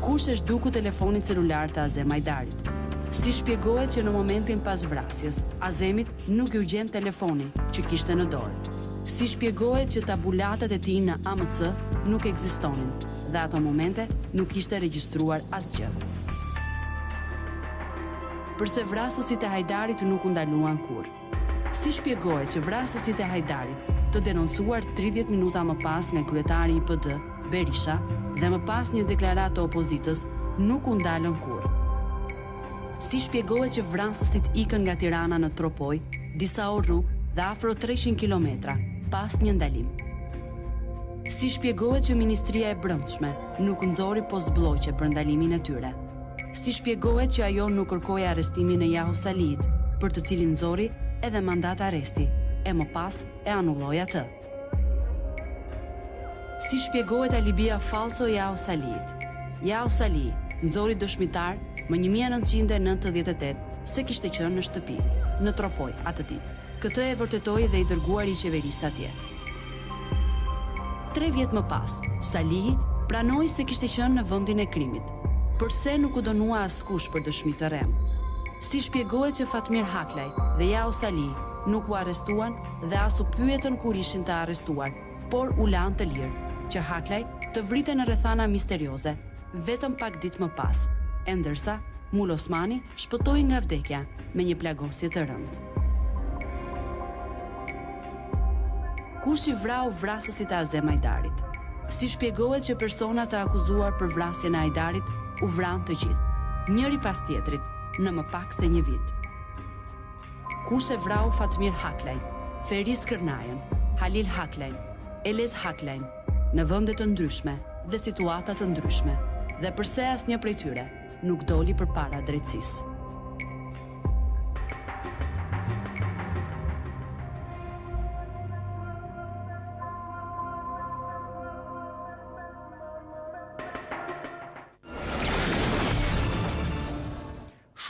Kush është duku telefonit celular të Azem Hajdarit? Si shpjegohet që në momentin pas vrasjes, Azemit nuk u gjen telefoni që kishte në dorë? Si shpjegohet që tabulatat e tij në AMC nuk ekzistonin dhe ato momente nuk ishte regjistruar asgjë? Përse vrasësit e Hajdarit nuk u ndaluan kurrë? Si shpjegohet që vrasësit e Hajdarit, të denoncuar 30 minuta më pas nga kryetari i PD, Berisha, dhe më pas një deklaratë të opozitës, nuk u ndalën kurrë? Si shpjegohet që vrasësit ikën nga Tirana në Tropoj, disa orë rrugë dhe afro 300 kilometra, pas një ndalim? Si shpjegohet që Ministria e Brendshme nuk nxori postbllogje për ndalimin e tyre? Si shpjegohet që ajo nuk kërkoi arrestimin e Jahu Salit, për të cilin nxori edhe mandat arresti, e më pas e anulloi atë? Si shpjegohet alibia falso e Jahu Salit? Jahu Sali nxori dëshmitar më 1998 se kishte qenë në shtëpi, në Tropoj atë ditë. Këtë e vërtetoi dhe i dërguari i qeverisë atje. 3 vjet më pas, Sali pranoi se kishte qenë në vendin e krimit. Përse nuk u dënua askush për dëshmi të rrem? Si shpjegohet që Fatmira dhe Jahu Sali nuk u arrestuan dhe as u pyetën kur ishin të arrestuar, por u lanë të lirë, që Haklaj të vriten në rrethana misterioze, vetëm pak ditë më pas, e ndërsa Mul Osmani shpëtoi nga vdekja me një plagosje të rëndë. Kush i vrau vrasësit e Azem Hajdarit? Si shpjegohet që personat të akuzuar për vrasjen e Hajdarit u vranë të gjithë, njëri pas tjetrit, në më pak se një vit? Kush e vrau Fatmir Haklajn, Feris Kërnajën, Halil Haklajn, Elez Haklajn, në vende të ndryshme dhe situata të ndryshme, dhe përse asnjë prej tyre nuk doli përpara drejtësisë?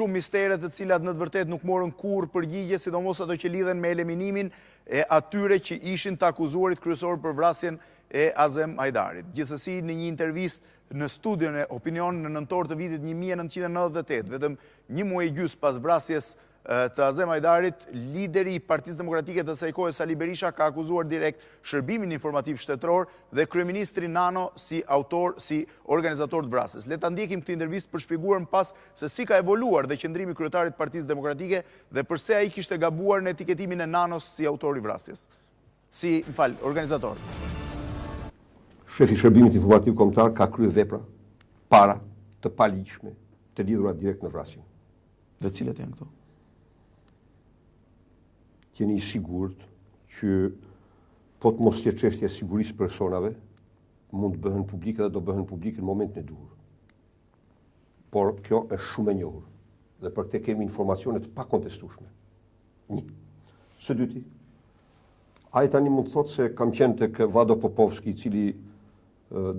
shumë mistere të cilat në të vërtet nuk morën kurrë përgjigje, sidomos ato që lidhen me eliminimin e atyre që ishin të akuzuarit kryesor për vrasjen e Azem Hajdarit. Gjithsesi, në një intervistë në studion e Opinion në nëntor të vitit 1998, vetëm një muaj e gjysmë pas vrasjes të Azem Hajdarit, lideri i Partisë Demokratike të asaj kohe, Sali Berisha, ka akuzuar direkt Shërbimin Informativ Shtetror dhe kryeministrin Nano si autor, si organizator të vrasjes. Le ta ndjekim këtë intervistë për shpjeguar më pas se si ka evoluar dhe qëndrimi kryetarit të Partisë Demokratike dhe pse ai kishte gabuar në etiketimin e Nanos si autor i vrasjes. Organizator. Shefi i Shërbimit Informativ Kombëtar ka kryer vepra para të paligjshme të lidhura direkt në vrasjen. Dhe cilat janë këto? Jeni i sigurt që po të mos jetë çështja e sigurisë personave, mund të bëhen publike dhe do bëhen publike në momentin e duhur. Por kjo është shumë e njohur dhe për këtë kemi informacione të pakontestueshme. Një. Së dyti, ai tani mund të thotë se kam qenë tek Vado Popovski, i cili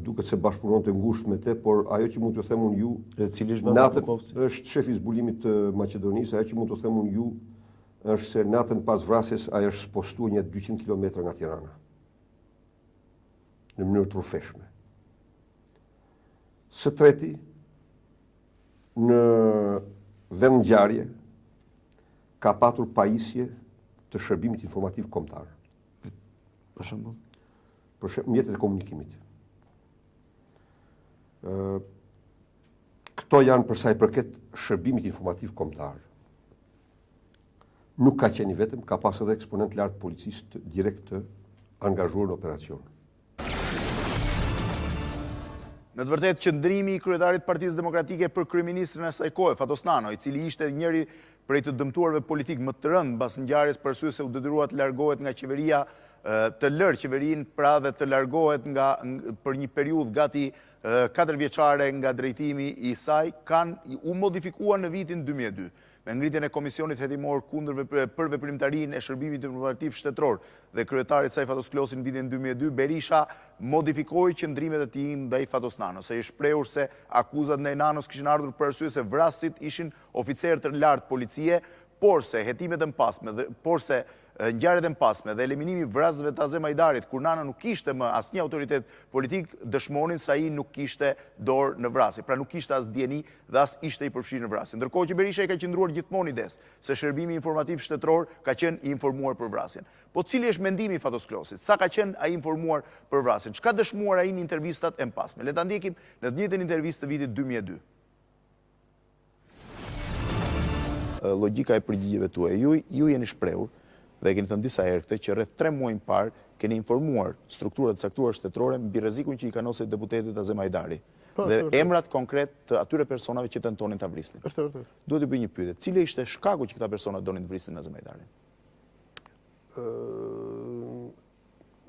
duket se bashkëpunonte ngushtë me te, por ajo që mund t'ju them unë ju, është shefi i zbulimit të Maqedonisë, ajo që mund t'ju them unë ju është se natën pas vrasjes ai është spostuar një 200 km nga Tirana. Në mënyrë të rrufeshme. Së treti, në vend ngjarje ka patur pajisje të Shërbimit Informativ Kombëtar. Për shembull? Për mjetet e komunikimit. Këto janë për sa i përket Shërbimit Informativ Kombëtar. Nuk ka qenë i vetëm, ka pas edhe eksponent lartë policisë direkt të angazhuar në operacion. Në të vërtet, qëndrimi i kryetarit Partisë Demokratike për kryeministrin e asaj kohe, Fatos Nano, i cili ishte njëri prej të dëmtuarve politik më të rëndë mbas ngjarjes për arsye se u detyrua të largohet nga qeveria, të lërë qeverinë, pra dhe të largohet për një periudhë gati 4 vjeçare nga drejtimi i saj, u modifikuar në vitin 2002. Me ngritjen e Komisionit Hetimor kundër për veprimtarinë e Shërbimit Informativ Shtetror dhe kryetarit saj Fatos Klosi në vitin 2002, Berisha modifikoi qëndrimet e tij ndaj Fatos Nanos. Ai është shprehur se akuzat ndaj Nanos kishin ardhur për arsye se vrasit ishin oficerë të lartë policie, por se hetimet e mpasme, por se ngjarjet e mpasme dhe eliminimi vrasëve të Azem Hajdarit, kur Nana nuk kishte më asnjë autoritet politik, dëshmonin se ai nuk kishte dorë në vrasje, pra nuk kishte as dieni dhe as ishte i përfshirë në vrasje. Ndërkohë që Berisha ka qëndruar gjithmonë ides se Shërbimi Informativ Shtetror ka qenë i informuar për vrasjen. Po cili është mendimi i Fatos Klosit? Sa ka qenë ai informuar për vrasjen? Çka dëshmuar ai në intervistat e mpasme? Le ta ndjekim në të njëjtën intervistë të vitit 2002. Logjika e përgjigjeve tuaja. Ju jeni shprehur dhe keni thënë disa herë këtë që rreth 3 muaj më parë keni informuar strukturat e caktuara shtetërore mbi rrezikun që i kanoset deputetit Azem Hajdari dhe emrat konkret të atyre personave që tentonin ta vrisnin. Është vërtet. Duhet të bëj një pyetje. Cili ishte shkaku që këta persona donin të vrisnin Azem Hajdarin?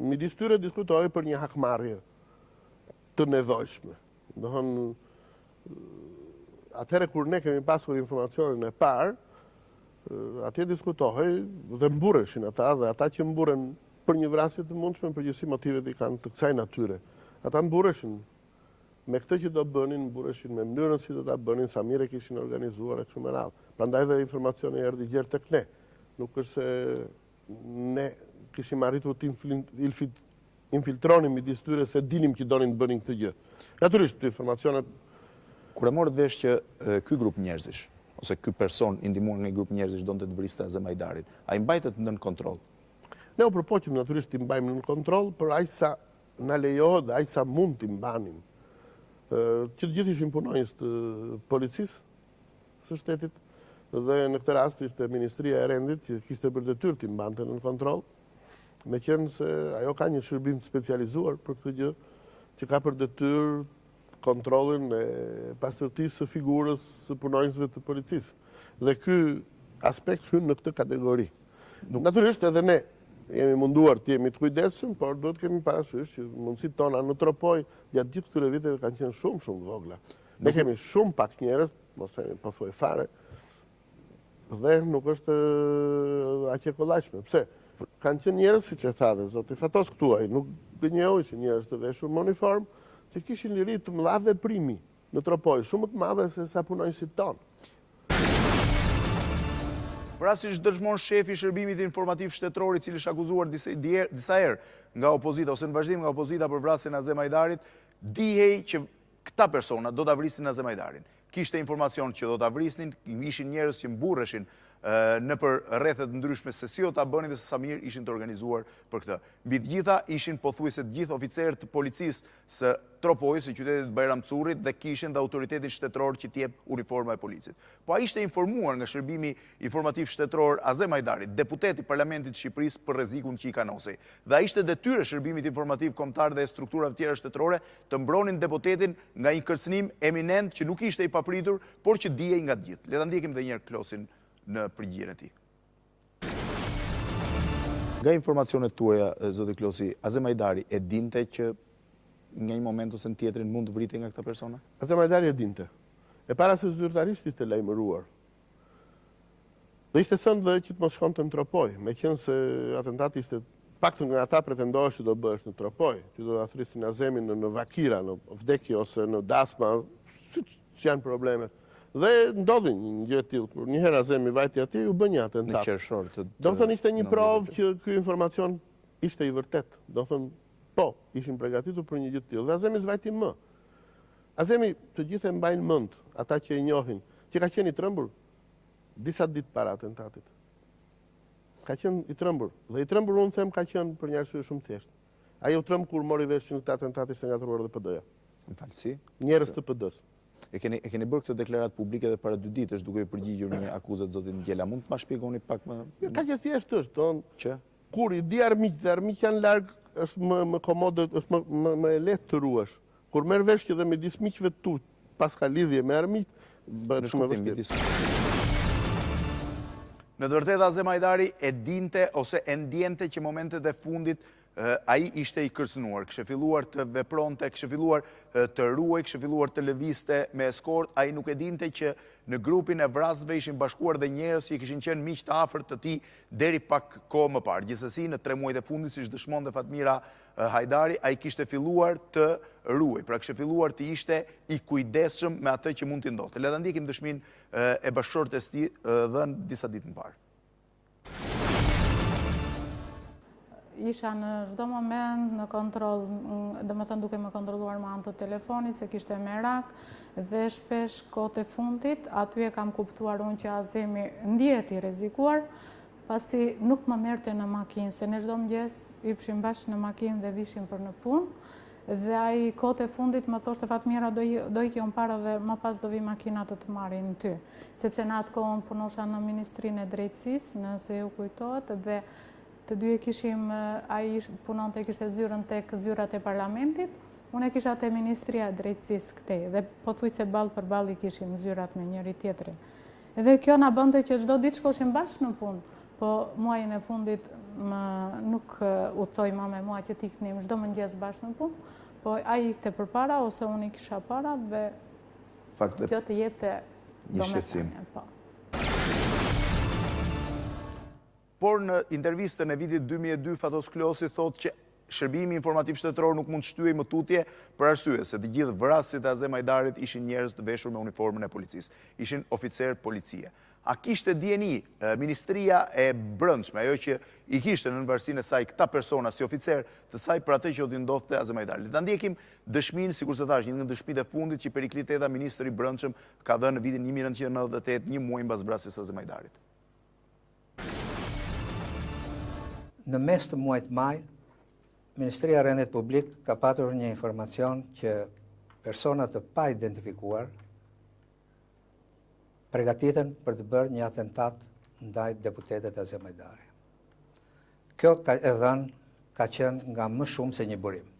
Midis tyre diskutohej për një hakmarrje të nevojshme. Do thonë, atëherë kur ne kemi pasur informacionin e parë, atje diskutohej dhe mburreshin ata dhe ata që mburren për një vrasje të mundshme, përgjithësi motivet i kanë të kësaj natyre. Ata mburreshin me këtë që do bënin, mburreshin me mënyrën si do ta bënin, sa mirë kishin organizuar e kështu me radhë. Prandaj dhe informacioni erdhi gjerë tek ne. Nuk është se ne kishim arritur të infiltronim midis tyre se dinim që donin të bënin këtë gjë. Natyrisht të informacionet. Kur e morët vesh që ky grup njerëzish ose ky person i ndihmuar nga një grup njerëzish donte të vriste Azem Hajdarin, ai mbajtet nën kontroll? Ne u përpoqëm natyrisht t'i mbajmë nën kontroll, për aq sa na lejohet dhe aq sa mund t'i mbanim. Që të gjithë ishin punonjës të policisë së shtetit dhe në këtë rast ishte Ministria e Rendit që kishte për detyrë t'i mbante nën kontroll, meqenëse se ajo ka një shërbim të specializuar për këtë gjë, që ka për detyrë kontrollin e pastërtisë së figurës së punonjësve të policisë. Dhe ky aspekt hyn në këtë kategori. Natyrisht edhe ne jemi munduar të jemi të kujdesshëm, por duhet kemi parasysh që mundësitë tona në tropoj gjatë gjithë këtyre viteve kanë qenë shumë të vogla. Ne kemi shumë pak njerëz, mos themi pothuaj fare, dhe nuk është aq e kollajshme. Pse? Kanë qenë njerëz, siç e tha dhe zoti Fatos këtu, ai nuk gënjehojnë njerëz të veshur në uniform, që kishin liri të mëdha veprimi në tropoj, shumë të madhe se sa punonjësit tonë. Pra si dëshmon shefi shërbimit informativ shtetëror i cili është akuzuar disa herë nga opozita ose në vazhdim nga opozita për vrasjen e Azem Hajdarit, dihej që këta persona do ta vrisin Azem Hajdarin. Kishte informacion që do ta vrisnin, ishin njerëz që mburreshin në për rrethet ndryshme se si o ta bënin dhe se sa mirë ishin të organizuar për këtë. Mbi të gjitha ishin pothuajse të gjithë oficerët të policisë së Tropojës, së qytetit Bajramçurrit dhe kishin dhe autoritetin shtetëror që t'jep uniforma e policit. Po ai ishte informuar nga shërbimi informativ shtetëror Azem Hajdarit, deputeti i Parlamentit të Shqipërisë për rrezikun që i kanosej. Dhe ai ishte detyrë shërbimit informativ kombëtar dhe strukturave tjera shtetërore të mbronin deputetin nga një kërcënim eminent që nuk ishte i papritur, por që dijej nga të gjithë. Le ta ndjekim edhe një herë Klosin në përgjigjen e tij. Nga informacionet tuaja, zoti Klosi, Azem Hajdari e dinte që nga një moment ose në tjetrin mund të vritej nga këta persona? Azem Hajdari e dinte. E para se zyrtarisht ishte lajmëruar. Dhe ishte thënë dhe që të mos shkonte në Tropoj, meqenëse se atentati ishte paktën nga ata pretendohej që do bëhesh në Tropoj, që do ta thrisin Azemin në Vakira, në vdekje ose në dasma, që janë problemet. Dhe ndodhin një gjë e tillë, kur një herë Azemi vajti atje, u bën një atentat. Në qershor të. Do të thonë ishte një provë që ky informacion ishte i vërtet. Do të thonë po, ishin përgatitur për një gjë të tillë. Dhe Azemi s'vajti më. Azemi të gjithë e mbajnë mend, ata që e njohin, që ka qenë i trembur disa ditë para atentatit. Ka qenë i trembur. Dhe i trembur unë them ka qenë për një arsye shumë thjeshtë. Ai u tremb kur mori vesh që këtë atentat ishte ngatruar dhe PD-ja. Në falsi. Njerëz të PD-s. E keni bërë këtë deklarat publike dhe para 2 ditësh duke i përgjigjur një akuzat zotit Ngjela. Mund të ma shpjegoni pak më? Ka që thjesht është, që kur i di armiq dhe armiq janë larg, është më komode, është më e lehtë të ruash. Kur merr vesh që dhe midis miqve tu pas ka lidhje me armiq, bëhet shumë e vështirë. Në të vërtetë Azem Hajdari e dinte ose e ndjente që momentet e fundit ai ishte i kërcënuar, kishte filluar të vepronte, kishte filluar të ruaj, kishte filluar të lëvizte me eskort, ai nuk e dinte që në grupin e vrasëve ishin bashkuar dhe njerëz që kishin qenë miq të afërt të tij deri pak kohë më parë. Gjithsesi në 3 muajt e fundit, siç dëshmon dhe Fatmira Hajdari, ai kishte filluar të ruaj, pra kishte filluar të ishte i kujdesshëm me atë që mund t'i ndodhte. Le ta ndjekim dëshminë e bashkëshortes tij dhënë disa ditë më parë. Isha në çdo moment në kontroll, domethënë duke më kontrolluar me anë të telefonit se kishte merak dhe shpesh kohët e fundit aty e kam kuptuar unë që Azemi ndihet i rrezikuar, pasi nuk më merrte në makinë, se ne çdo mëngjes hypshim bashkë në makinë dhe vishim për në punë. Dhe ai kohët e fundit më thoshte Fatmira do ikëm para dhe më pas do vi makina të marrin ty, sepse në atë kohë punosha në Ministrinë e Drejtësisë, nëse ju kujtohet, dhe të dy e kishim, ai punonte kishte zyrën tek zyrat e parlamentit, unë e kisha te Ministria e Drejtësisë këtej, dhe pothuajse ballë për ballë i kishim zyrat me njëri tjetrin. Edhe kjo na bënte që çdo ditë shkoshim bashkë në punë, po muajin e fundit nuk udhtoi më me mua që t'iknim çdo mëngjes bashkë në punë, po ai ikte përpara ose unë i kisha para dhe kjo të jepte një shqetësim. Por në intervistën e vitit 2002, Fatos Klosi thotë që shërbimi informativ shtetëror nuk mund shtyej më tutje për arsye se të gjithë vrasësit e Azem Hajdarit ishin njerëz të veshur me uniformën e policisë, ishin oficer policie. A kishte dieni Ministria e Brendshme, ajo që i kishte në varësinë e saj këta persona si oficer të saj për atë që do t'i ndodhte Azem Hajdarit? Ta ndjekim dëshminë, sikur se thash, një nga dëshmitë e fundit që Perikli Teta, ministri i Brendshëm, ka dhënë në vitin 1998, një muaj mbas vrasjes së Azem Hajdarit. Në mes të muajit maj, Ministria e Rendit Publik ka patur një informacion që persona të pa identifikuar përgatiten për të bërë një atentat ndaj deputetit Azem Hajdari. Kjo ka qenë nga më shumë se një burim.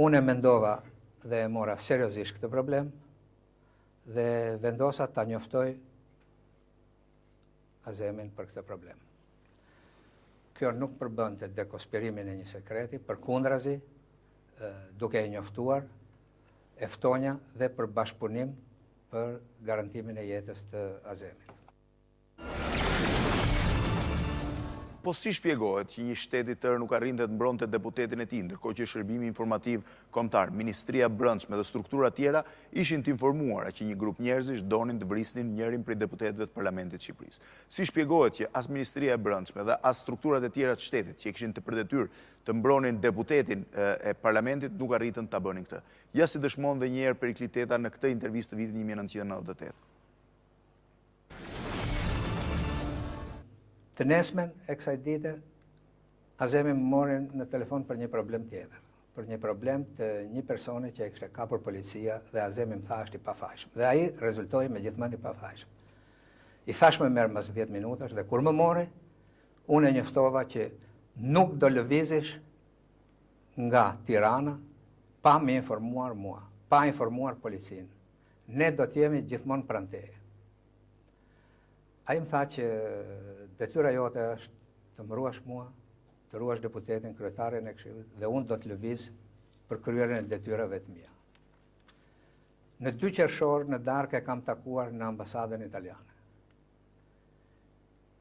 Unë e mendova dhe e mora seriozisht këtë problem dhe vendosa ta njoftoj Azemin për këtë problem. Kjo nuk përbënte dekonspirimin e një sekreti, përkundrazi, duke e njoftuar, e ftonja dhe për bashkëpunim për garantimin e jetës të Azemit. Po si shpjegohet që një shteti i tërë nuk arrinte të mbronte deputetin e tij, ndërkohë që Shërbimi Informativ Kombëtar, Ministria e Brendshme dhe struktura tjera ishin të informuara që një grup njerëzish donin të vrisnin njërin prej deputetëve të Parlamentit të Shqipërisë. Si shpjegohet që as Ministria e Brendshme dhe as strukturat e tjera të shtetit që kishin të përdetyrë të mbronin deputetin e Parlamentit nuk arritën ta bënin këtë. Ja si dëshmon dhe një herë Perikli Teta në këtë intervistë të vitit 1998. Të nesmen e kësaj dite, Azemi më morin në telefon për një problem tjetër, për një problem të një personi që e kishte kapur policia dhe Azemi më tha është i pafajshëm. Dhe ai rezultoi me gjithmonë i pafajshëm. I thash më merr mbas 10 minutash dhe kur më mori, unë e njoftova që nuk do lëvizesh nga Tirana pa më informuar mua, pa informuar policinë. Ne do të jemi gjithmonë pranë teje. Ai më tha që detyra jote është të më ruash mua, të ruash deputetin, kryetarin e Këshillit dhe unë do të lëviz për kryerjen e detyrave të mia. Në 2 qershor në darkë e kam takuar në ambasadën italiane.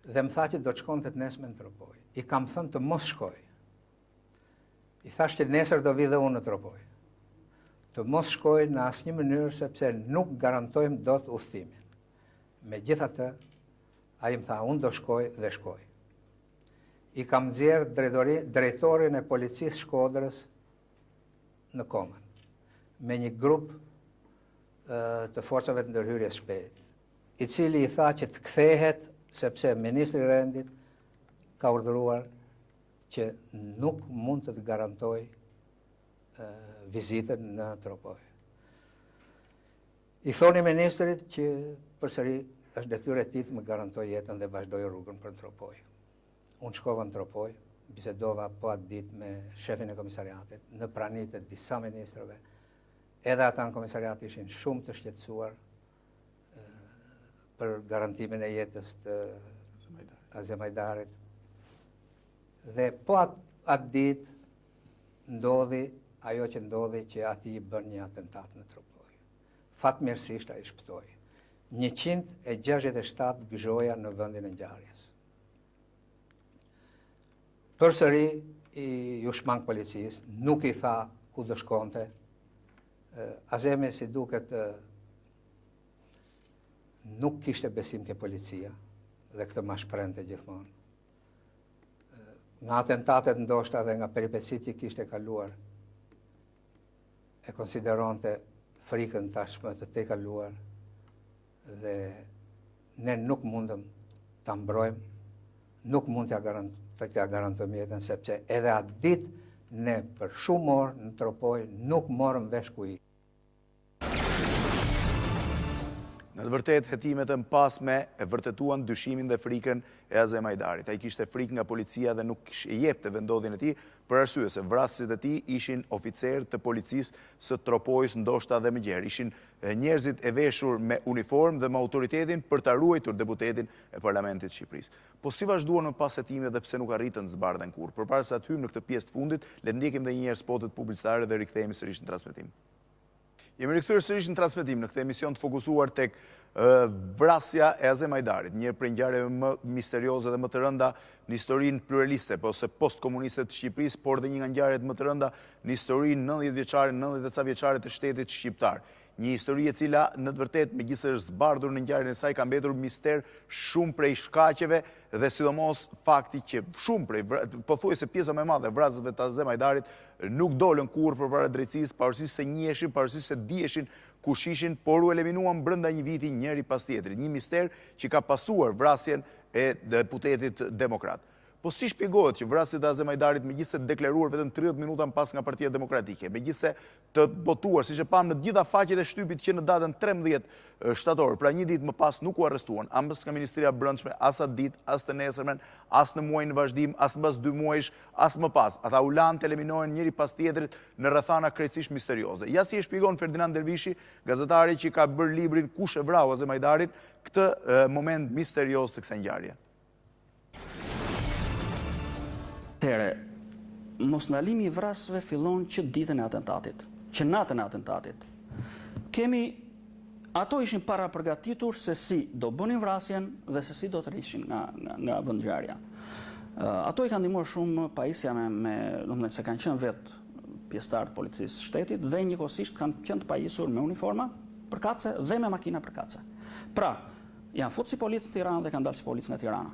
Dhe më tha që do të shkonte të nesme në Tropoj. I kam thënë të mos shkoj. I thash që nesër do vi dhe unë në Tropoj. Të mos shkoj në asnjë mënyrë sepse nuk garantojmë dot udhëtimin. Megjithatë, ai më tha, unë do shkoj dhe shkoj. I kam nxjerrë drejtorin e policisë Shkodrës në Komën, me një grup të forcave të ndërhyrjes shpejt, i cili i tha që të kthehet sepse Ministri i Rendit ka urdhëruar që nuk mund të garantoj vizitën në Tropoj. I thoni Ministrit që përsëri është detyrë e tij të më garantoj jetën dhe vazhdoj rrugën për Tropoj. Unë shkova në Tropoj, bisedova po atë ditë me shefin e komisariatit, në pranitë të disa ministrave, edhe ata në komisariat ishin shumë të shqetësuar për garantimin e jetës të Azem Hajdarit. Dhe po atë ditë ndodhi ajo që ndodhi që ati i bën një atentat në Tropoj. Fatmirësisht ai shpëtoi. 167 gëzhoja në vendin e ngjarjes. Përsëri ju shmang policisë, nuk i tha ku do shkonte. Azemi si duket nuk kishte besim ke policia dhe këtë ma shprente gjithmonë. Nga atentatet ndoshta dhe nga peripecitë që kishte kaluar, e konsideronte frikën tashmë të tejkaluar dhe ne nuk mundëm ta mbrojmë, nuk mund t'ja garantojmë jetën, sepse edhe atë ditë ne për shumë orë në Tropoj nuk morëm vesh ku i. Në të vërtet, hetimet e mpasme e vërtetuan dyshimin dhe frikën e Azem Hajdarit. Ai kishte frikë nga policia dhe nuk i jepte vendodhjen e tij për arsye se vrasësit e tij ishin oficerë të policisë së Tropojës, ndoshta dhe më gjerë. Ishin njerëzit e veshur me uniformë dhe me autoritetin për ta ruajtur deputetin e Parlamentit të Shqipërisë. Po si vazhduan më pas hetimit dhe pse nuk arritën të zbardhen kurrë? Përpara se të hyjmë në këtë pjesë të fundit, le të ndjekim edhe një herë spotet publicitare dhe rikthehemi sërish në transmetim. Jemi rikthyer sërish në transmetim në këtë emision të fokusuar tek vrasja e Azem Hajdarit, një prej ngjarjeve më misterioze dhe më të rënda në historinë pluraliste, ose postkomuniste të Shqipërisë, por dhe një nga ngjarjet më të rënda në historinë 90 e ca vjeçare të shtetit shqiptar. Një histori e cila në të vërtetë megjithëse është zbardhur në ngjarjen e saj ka mbetur mister shumë prej shkaqeve dhe sidomos fakti që shumë prej pothuajse pjesa më e madhe e vrasësve të Azem Hajdarit nuk dolën kurrë përpara drejtësisë, pavarësisht se njiheshin, pavarësisht se diheshin kush ishin, por u eliminuan brenda një viti njëri pas tjetrit. Një mister që ka pasuar vrasjen e deputetit demokrat. Po si shpjegohet që vrasjet e Azem Hajdarit megjithëse deklaruar vetëm 30 minuta pas nga Partia Demokratike, megjithëse të botuar, siç e pam në të gjitha faqet e shtypit që në datën 13 shtator, pra një ditë më pas nuk u arrestuan, as nga Ministria e Brendshme, as atë ditë, as të nesërmen, as në muajin në vazhdim, as mbas 2 muajsh, as më pas. Ata u lanë të eliminohen njëri pas tjetrit në rrethana krejtësisht misterioze. Ja si e shpjegon Ferdinand Dervishi, gazetari që ka bërë librin Kush e vrau Azem Hajdarin, këtë moment misterioz të kësaj ngjarje. Mosndalimi i vrasësve fillon që ditën e atentatit, që natën e atentatit. Ato ishin para përgatitur se si do bënin vrasjen dhe se si do të rrishin nga vendngjarja. Ato i kanë ndihmuar shumë pajisja se kanë qenë vetë pjesëtar të policisë shtetit dhe njëkohësisht kanë qenë të pajisur me uniforma përkatëse dhe me makina përkatëse. Pra, janë futur si policë në Tiranë dhe kanë dalë si policë në Tirana.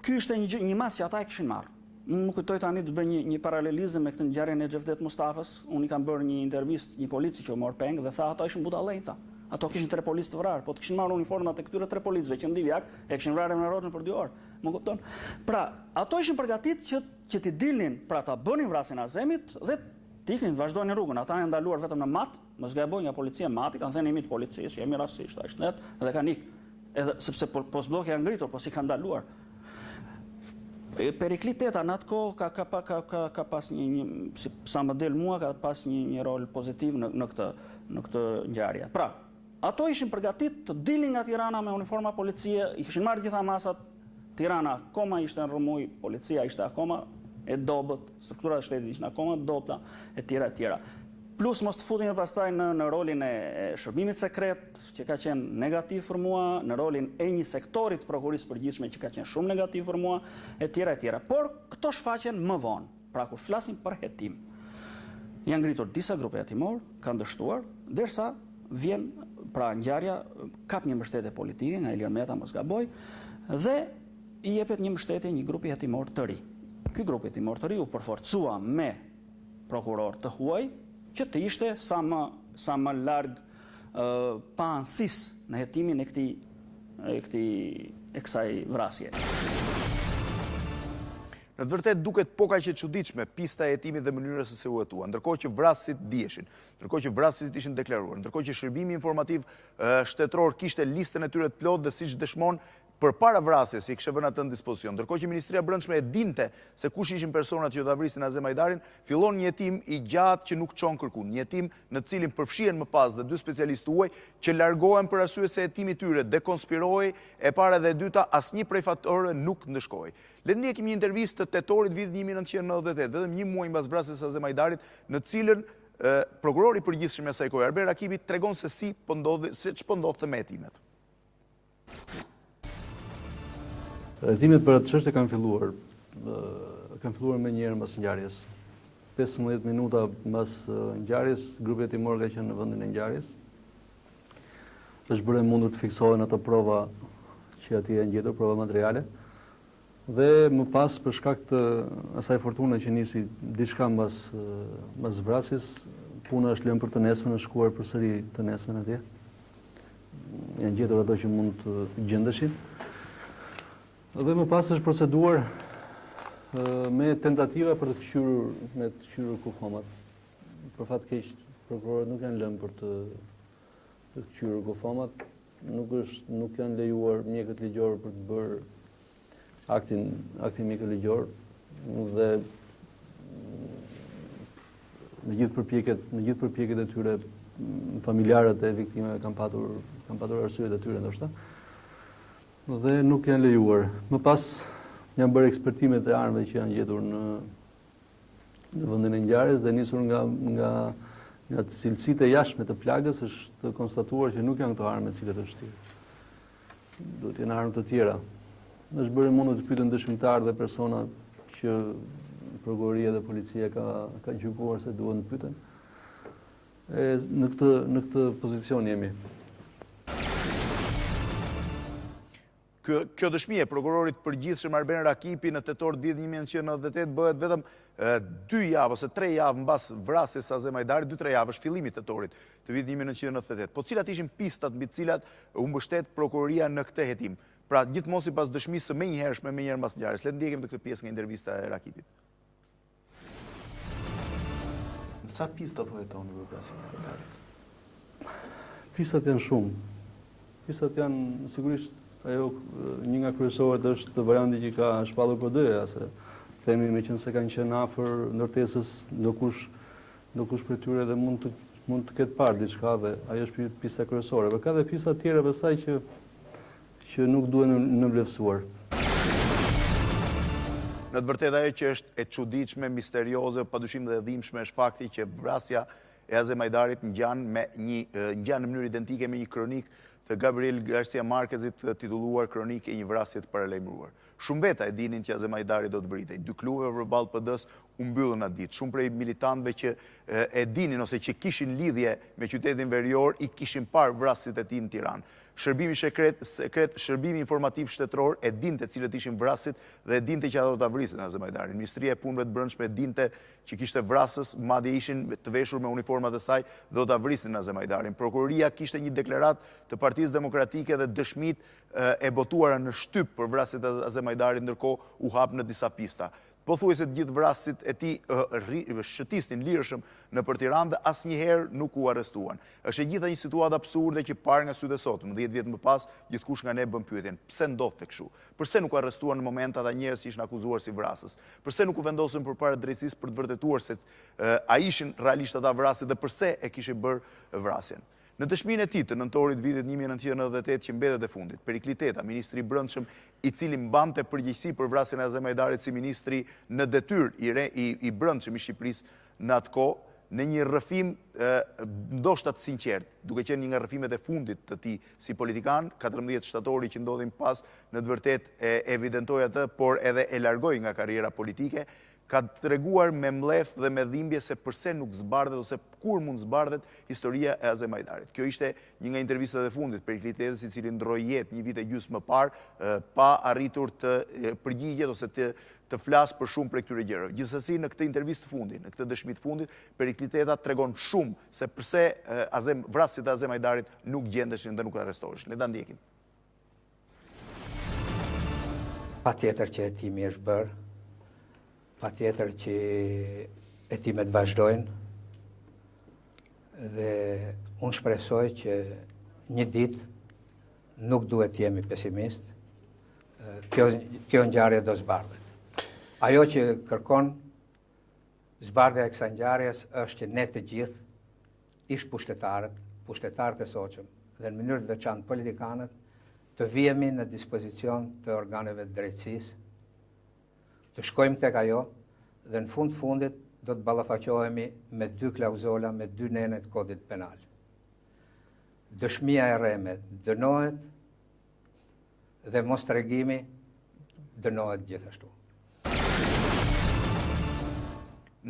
Ky ishte një mas që ata e kishin marrë. Më kujtoj tani të bëj një paralelizëm me këtë ngjarjen e Xhevdet Mustafës. Unë i kam bërë një intervistë një polici që u mor peng dhe tha ato ishin budallëj, tha. Ato kishin 3 policë të vrarë, po të kishin marrë uniformat e këtyre 3 policëve që në divjak e kishin vrarë në rrotën për 2 orë. Më kupton? Pra, ato ishin përgatitur që t'i dilnin, pra ta bënin vrasjen e Azemit dhe t'iknin, vazhdojnë rrugën. Ata janë ndaluar vetëm në mat, mos gaboj nga policia mati, kanë thënë jemi të policisë, jemi rastisht, është net dhe kanë ikë. Edhe sepse posblloki janë ngritur, po si kanë ndaluar. Perikli Teta në atë kohë ka pas sa më del mua, ka pas një rol pozitiv në këtë ngjarje. Pra, ato ishin përgatit të dilnin nga Tirana me uniforma policie, i kishin marrë gjitha masat, Tirana akoma ishte në rrëmuj, policia ishte akoma e dobët, strukturat e shtetit ishin akoma e dobëta, e tjera. Plus mos të futim pastaj në rolin e shërbimit sekret, që ka qenë negativ për mua, në rolin e një sektori të prokurisë përgjithshme që ka qenë shumë negativ për mua, e tjera. Por këto shfaqen më vonë. Pra kur flasim për hetim, janë ngritur disa grupe hetimor, kanë dështuar, derisa vjen pra ngjarja kap një mbështetje politike nga Ilir Meta, mos gaboj, dhe i jepet një mbështetje një grupi hetimor të ri. Ky grup hetimor të ri u përforcua me prokuror të huaj, që të ishte sa më larg pa anësis në hetimin e kësaj vrasje. Në të vërtet duket po kaq e çuditshme pista e hetimit dhe mënyrës se u hetua, ndërkohë që vrasësit diheshin, ndërkohë që vrasësit ishin deklaruar, ndërkohë që shërbimi informativ shtetëror kishte listën e tyre të plotë dhe siç dëshmon përpara vrasjes i kishte vënë atë në dispozicion. Ndërkohë që Ministria e Brendshme e dinte se kush ishin personat që do ta vrisin Azem Hajdarin, fillon një hetim i gjatë që nuk çon kërkun. Një hetim në të cilin përfshihen më pas dhe 2 specialistë huaj që largohen për arsye se hetimi i tyre dekonspirohej, e para dhe e dyta asnjë prej faktorëve nuk ndëshkohej. Le të ndjekim një intervistë të tetorit vitit 1998, vetëm një muaj mbas vrasjes së Azem Hajdarit, në të cilën prokurori i përgjithshëm i asaj kohe, Pjetër Arbnorin, tregon se ç'po ndodhte me hetimet. Hetimet për atë çështje kanë filluar më njëherë mbas ngjarjes. 15 minuta mbas ngjarjes, grupi hetimor ka qenë në vendin e ngjarjes. Është bërë mundur të fiksohen ato prova që aty janë gjetur, prova materiale. Dhe më pas për shkak të asaj fortune që nisi diçka mbas vrasjes, puna është lënë për të nesmen, është shkuar përsëri të nesmen atje. Janë gjetur ato që mund të gjendeshin. Dhe më pas është proceduar me tentativa për të kthyer kufomat. Për fat keq, prokurorët nuk janë lënë për të kthyer kufomat, nuk janë lejuar mjekët ligjor për të bërë aktin mjekët ligjor dhe në gjithë përpjekjet e tyre familjarët e viktimeve kanë patur arsyet e tyre ndoshta. Dhe nuk janë lejuar. Më pas janë bërë ekspertimet e armëve që janë gjetur në vendin e ngjarjes dhe nisur nga cilësitë e jashtme të plagës është konstatuar që nuk janë këto armë të cilat është shtirë. Duhet të jenë armë të tjera. Është bërë mundur të pyeten dëshmitar dhe persona që prokuroria dhe policia ka gjykuar se duhen të pyeten. Në këtë pozicion jemi. Kjo dëshmi e prokurorit përgjithshëm Arben Rakipi në tetor të vitit 1998 bëhet vetëm 2 javë ose 3 javë mbas vrasjes së Azem Hajdarit, 2-3 javë është fillimi tetorit të vitit 1998. Po cilat ishin pistat mbi të cilat u mbështet prokuroria në këtë hetim? Pra gjithmonë sipas dëshmisë së menjëhershme më njëherë mbas ngjarjes. Le të ndjekim këtë pjesë nga intervista e Rakipit. Sa pista po hetoni për vrasjen e Hajdarit? Pistat janë shumë. Pistat janë sigurisht ajo një nga kryesorët është varianti që ka shpallur PD-ja, se themi me qenë se kanë qenë afër ndërtesës, ndokush për tyre dhe mund të ketë parë diçka dhe ajo është pista kryesore. Por ka dhe pista tjera pastaj që nuk duhen në vlerësuar. Në të vërtetë ajo që është e çuditshme, misterioze, padyshim dhe e dhimbshme është fakti që vrasja e Azem Hajdarit ngjan në mënyrë identike me një kronik të Gabriel Garcia Marquezit titulluar Kronikë e një vrasje të paralajmëruar. Shumë veta e dinin që Azem Hajdari do të vritej. 2 klubeve përballë PD-s u mbyllën atë ditë. Shumë prej militantëve që e dinin ose që kishin lidhje me qytetin verior i kishin parë vrasjet e tij në Tiranë. Shërbimi sekret, shërbimi informativ shtetëror e dinte cilët ishin vrasit dhe e dinte që ata do ta vrisin Azem Hajdarin. Ministria e Punëve të Brendshme e dinte që kishte vrasës, madje ishin të veshur me uniformat e saj dhe do ta vrisin Azem Hajdarin. Prokuroria kishte një deklarat të Partisë Demokratike dhe dëshmitë e botuara në shtyp për vrasjet e Azem Hajdarit, ndërkohë u hap në disa pista. Pothuajse të gjithë vrasit e tij shëtisnin lirshëm nëpër Tiranë dhe asnjëherë nuk u arrestuan. Është e gjitha një situatë absurde që parë nga sytë e sotëm, 10 vjet më pas, gjithkush nga ne bën pyetjen, pse ndodhte kështu? Pse nuk u arrestuan në moment ata njerëz që ishin akuzuar si vrasës? Pse nuk u vendosën përpara drejtësisë për të vërtetuar se a ishin realisht ata vrasë dhe pse e kishin bërë vrasjen? Në dëshminë e tij të nëntorit vitit 1998 që mbetet e fundit, Perikli Teta, ministri i Brendshëm, i cili mbante përgjegjësi për vrasjen e Azem Hajdarit si ministri në detyrë i Brendshëm i Shqipërisë në atë kohë, në një rrëfim ndoshta të sinqert, duke qenë një nga rrëfimet e fundit të tij si politikan, 14 shtatori që ndodhin pas, në të vërtetë e evidentoi atë, por edhe e largoi nga karriera politike, ka treguar me mlef dhe me dhimbje se pse nuk zbardhet ose kur mund zbardhet historia e Azem Hajdarit. Kjo ishte një nga intervistat e fundit Perikli Tetës, i cili ndroi jetë një vit e gjysmë më parë, pa arritur të përgjigjet ose të flasë për shumë prej këtyre gjërave. Gjithsesi, në këtë intervistë të fundit, në këtë dëshmi të fundit, Perikli Teta tregon shumë se pse vrasjet e Azem Hajdarit nuk gjendeshin dhe nuk arrestoheshin. Le ta ndjekim. Patjetër që hetimi është bërë, patjetër që hetimet vazhdojnë dhe unë shpresoj që një ditë nuk duhet jemi pesimist, kjo ngjarje do zbardhet. Ajo që kërkon zbardhja e kësaj ngjarjes është që ne të gjithë ish pushtetarët e soqëm dhe në mënyrë të veçantë politikanët të vijemi në dispozicion të organeve të drejtësisë, të shkojmë tek ajo dhe në fundit do të ballafaqohemi me 2 klauzola, me 2 nene të kodit penal. Dëshmia e rreme dënohet dhe mostregimi dënohet gjithashtu.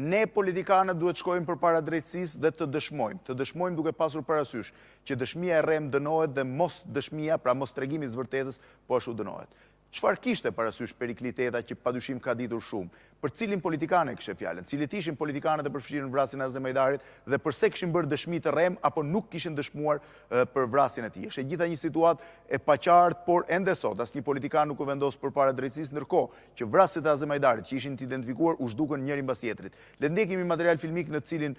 Ne politikanët duhet shkojmë përpara drejtësisë dhe të dëshmojmë duke pasur parasysh që dëshmia e rrem dënohet dhe mos dëshmia, pra mos tregimi i vërtetës, po ashtu dënohet. Çfarë kishte parasysh Perikli Teta që padyshim ka ditur shumë? Për cilin politikanë kishte fjalën? Cilët ishin politikanët e përfshirë në vrasjen e Azem Hajdarit dhe pse kishin bërë dëshmi të rrem apo nuk kishin dëshmuar për vrasjen e tij? Është gjitha një situatë e paqartë, por ende sot asnjë politikan nuk u vendos përpara drejtësisë, ndërkohë që vrasjet e Azem Hajdarit që ishin të identifikuar u zhdukën njëri mbas tjetrit. Le të ndjekim material filmik në cilin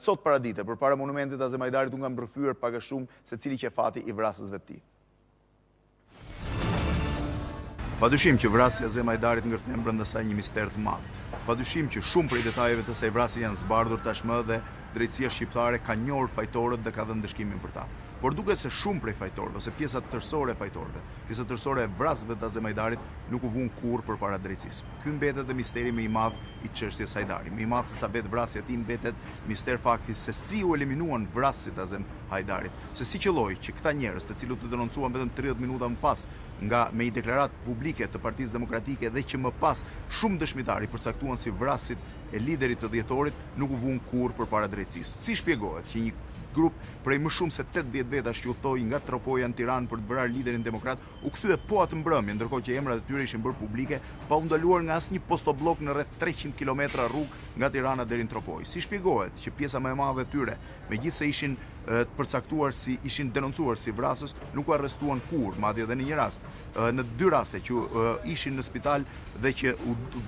sot paradite përpara monumentit Azem Hajdarit u nga mbrëfyer pak a shumë secili qefati i vrasësve të tij. Padyshim që vrasja e Azem Hajdarit ngërthen brenda saj një mister të madh. Padyshim që shumë prej detajeve të kësaj vrasje janë zbardhur tashmë dhe drejtësia shqiptare ka njohur fajtorët dhe ka dhënë dëshkimin për ta. Por duket se shumë prej fajtorëve ose pjesa tërësore e fajtorëve, pjesa tërësore e vrasëve të Azem Hajdarit nuk u vun kurrë përpara drejtësisë. Ky mbetet edhe misteri më i madh i çështjes Hajdari. Më i madh se sa vetë vrasja e tij mbetet mister fakti se si u eliminuan vrasjet e Azem Hajdarit, se si qelloi që këta njerëz, të cilët u denoncuan vetëm 30 minuta më pas me një deklaratë publike të Partisë Demokratike dhe që më pas shumë dëshmitari përcaktuan si vrasit e liderit të dhjetorit, nuk u vun kurrë përpara drejtësisë. Si shpjegohet që një grup prej më shumë se 80 vetash që udhtoi nga tropoja në Tiranë për të vrarë liderin demokrat, u kthye po atë mbrëmje, ndërkohë që emrat e tyre ishin bërë publike, pa u ndaluar nga asnjë postoblok në rreth 300 kilometra rrugë nga Tirana deri në Tropoj. Si shpjegohet që pjesa më e madhe e tyre, megjithëse ishin të përcaktuar si ishin denoncuar si vrasës, nuk u arrestuan kurrë, madje edhe në një rast, në 2 raste që ishin në spital dhe që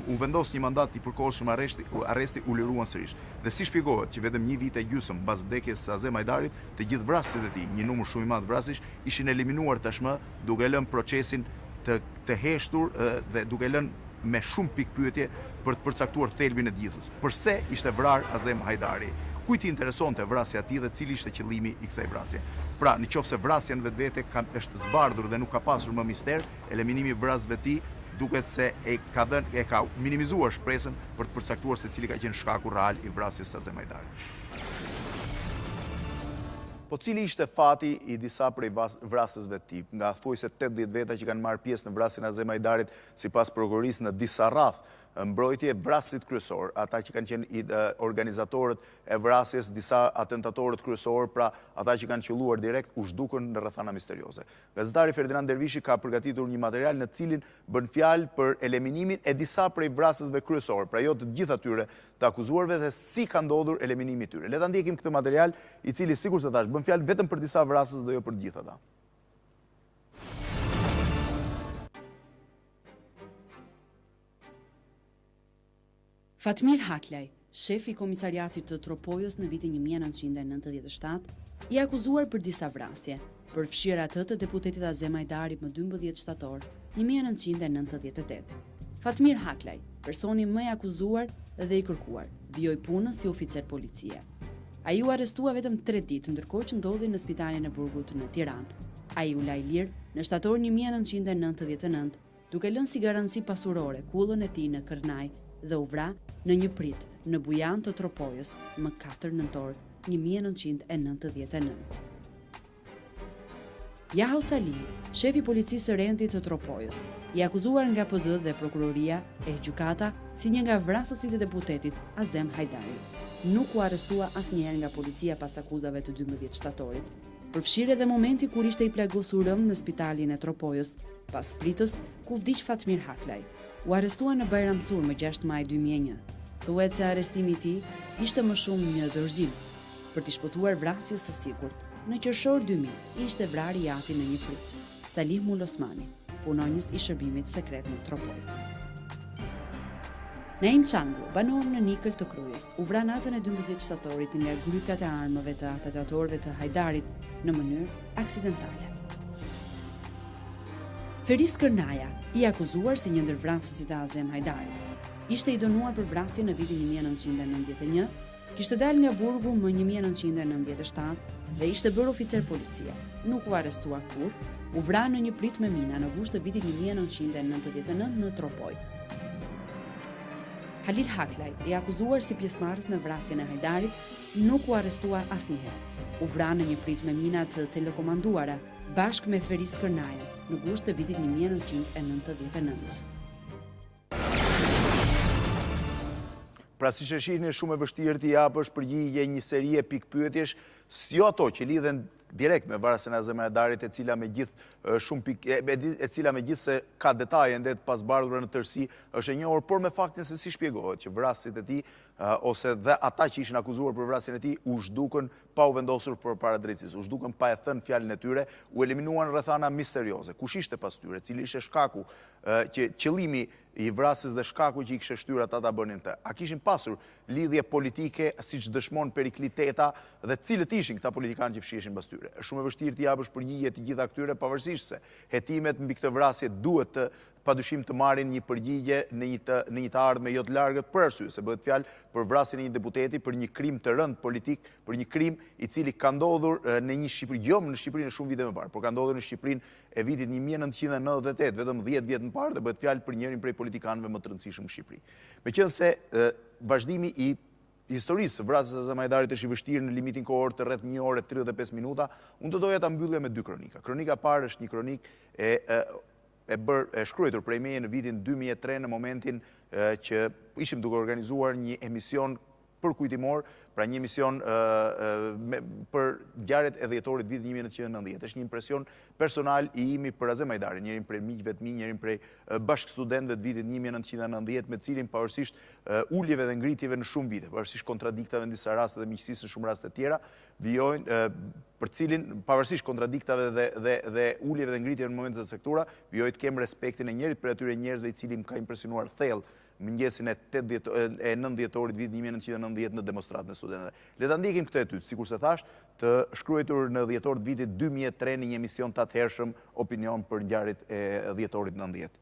u vendos një mandat i përkohshëm arresti, u liruan sërish. Dhe si shpjegohet që vetëm një vit e gjysmë pas vdekjes së Azem Hajdarit, të gjithë vrasjet e tij, një numër shumë i madh vrasësh, ishin eliminuar tashmë duke lënë procesin të heshtur dhe duke lënë me shumë pikë pyetje për të përcaktuar thelbin e të gjithës. Përse ishte vrarë Azem Hajdari? Kujt i interesonte vrasja e tij dhe cili ishte qëllimi i kësaj vrasje? Pra, nëse vrasja në vetvete është zbardhur dhe nuk ka pasur më mister, eliminimi i vrasëve të tij duket se e ka minimizuar shpresën për të përcaktuar se cili ka qenë shkaku real i vrasjes së Azem Hajdarit. Po cili ishte fati i disa prej vrasësve të tij, nga thuajse 80 veta që kanë marrë pjesë në vrasjen e Azem Hajdarit, sipas prokurorisë në disa rrath mbrojtje vrasit kryesor, ata që kanë qenë organizatorët e vrasjes, disa atentatorët kryesor, pra ata që kanë qelluar direkt u zhdukën në rrethana misterioze. Gazetari Ferdinand Dervishi ka përgatitur një material në cilin bën fjalë për eliminimin e disa prej vrasësve kryesor, pra jo të gjithë atyre të akuzuarve dhe si ka ndodhur eliminimi i tyre. Le ta ndjekim këtë material, i cili sikur se thash bën fjalë vetëm për disa vrasës dhe jo për të gjithë ata. Fatmir Haklaj, shef i komisariatit të Tropojës në vitin 1997, i akuzuar për disa vrasje, për fshirë atë të deputetit Azem Hajdari më 12 shtator 1998. Fatmir Haklaj, personi më i akuzuar dhe i kërkuar, vijoi punës si oficer policie. Ai u arrestua vetëm 3 ditë, ndërkohë që ndodhi në spitalin e Burgut në Tiranë. Ai u la i lirë në shtator 1999, duke lënë si garanci pasurore kullën e tij në Kërnaj dhe u vra në një prit në Bujan të Tropojës më 4 nëntor 1999. Jaho Sali, shefi policisë së rendit të Tropojës, i akuzuar nga PD dhe prokuroria e gjykata si një nga vrasësit e deputetit Azem Hajdari. Nuk u arrestua asnjëherë nga policia pas akuzave të 12 shtatorit. Përfshirë edhe momenti kur ishte i plagosur rënd në spitalin e Tropojës, pas pritës ku vdiq Fatmir Haklaj. U arrestua në Bajramsur më 6 maj 2001. Thuhet se arrestimi i tij ishte më shumë një dorëzim për t'i shpëtuar vrasjes së sigurt. Në qershor 2000 ishte vrarë i ati në një fryt. Salih Mulosmani, punonjës i shërbimit sekret në Tropojë. Naim Çangu, banor në Nikël të Krujës, u vra natën e 12 shtatorit nga grykat e armëve të atentatorëve të Hajdarit në mënyrë aksidentale. Feris Kërnaja, i akuzuar si një ndër vrasësit e Azem Hajdarit. Ishte i dënuar për vrasje në vitin 1991, kishte dalë nga Burgu më 1997 dhe ishte bërë oficer policie. Nuk u arrestua kur, u vra në një prit me mina në gusht të vitit 1999 në Tropojë. Halil Haklaj, i akuzuar si pjesëmarrës në vrasjen e Hajdarit, nuk u arrestua asnjëherë. U vra në një prit me mina të telekomanduara bashkë me Feris Kërnaja në gusht të vitit 1999. Pra si që shihni shumë e vështirë t'i japësh përgjigje një seri e pikpyetjesh, jo ato që lidhen direkt me vrasjen e Azem Hajdarit, e cila me gjithë se ka detaje ndet pazbardhura në tërësi, është e njohur, por me faktin se si shpjegohet që vrasësit e tij ose dhe ata që ishin akuzuar për vrasjen e tij u zhdukën pa u vendosur përpara drejtësisë, u zhdukën pa e thënë fjalën e tyre, u eliminuan rrethana misterioze. Kush ishte pas tyre, cili ishte shkaku, që qëllimi i vrasjes dhe shkaku që i kishte shtyr ata ta bënin të. A kishin pasur lidhje politike, siç dëshmon Perikli Teta, dhe cilët ishin këta politikanë që fshihen pas tyre? Është shumë e vështirë të japësh përgjigje të gjitha këtyre, pavarësisht se hetimet mbi këtë vrasje duhet të padyshim të marrin një përgjigje në një të ardhme jo të largët, për arsye se bëhet fjalë për vrasjen e një deputeti, për një krim të rënd politik, për një krim i cili ka ndodhur në një Shqipëri, jo në Shqipërinë shumë vite më parë, por ka ndodhur në Shqipërinë e vitit 1998, vetëm 10 vjet më parë, dhe bëhet fjalë për njërin prej politikanëve më të rëndësishëm në Shqipëri. Meqense vazhdimi i historisë vrasjes së Azem Hajdarit është i vështirë në limitin kohor të rreth 1 orë 35 minuta, unë do doja ta mbyllja me 2 kronika. Kronika e parë është një kronikë e shkruar prej meje në vitin 2003 në momentin që ishim duke organizuar një emision përkujtimor, pra një emision për ngjarjet e dhjetorit vitit 1990. Është një impresion personal i imi për Azem Hajdarin, njërin prej miqve të mi, njërin prej bashkëstudentëve të vitit 1990, me cilin pavarësisht uljeve dhe ngritjeve në shumë vite, pavarësisht kontradiktave në disa raste dhe miqësisë në shumë raste tjera, vijojnë për cilin, pavarësisht kontradiktave dhe uljeve dhe ngritjeve në momentet e sektura, vijojnë të kem respektin e njërit për atyre njerëzve i cili më ka impresionuar thellë mëngjesin e 9 dhjetorit vit 1990 në demonstratën e studentëve. Le ta ndjekim këtë etyt, sikur se thash, të shkruar në dhjetor të vitit 2003 në një emision të atëhershëm Opinion për ngjarjet e dhjetorit 90.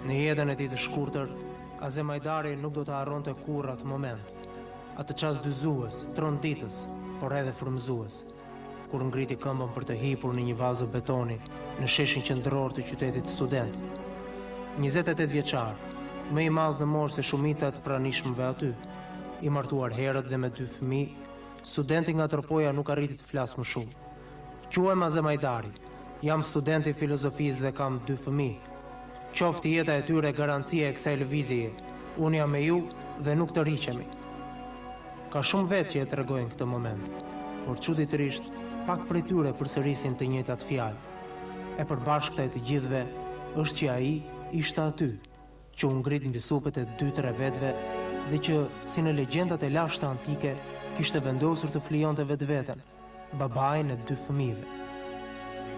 Në jetën e tij të shkurtër, Azem Hajdari nuk do të harronte kurrë atë moment, atë çast dyzues, tronditës, por edhe frymëzues, kur ngriti këmbën për të hipur në një vazë betoni në sheshin qendror të qytetit student. 28 vjeçar, më i madh në moshë se shumica të pranishmëve aty, i martuar herët dhe me 2 fëmijë, studenti nga Tropoja nuk arriti të flasë më shumë. Quhem Azem Hajdari, jam student i filozofisë dhe kam 2 fëmijë. Qofti jeta e tyre garancia e kësaj lëvizjeje, unë jam me ju dhe nuk të rriqemi. Ka shumë vetë që e tregojnë këtë moment, por çuditërisht pak prej tyre përsërisin të njëjtat fjalë. E përbashkëta e të gjithëve është që ai ishte aty, që u ngrit mbi supet e 2-3 vetëve dhe që, si në legjendat e lashta antike, kishte vendosur të flijonte vetveten, babain e 2 fëmijëve.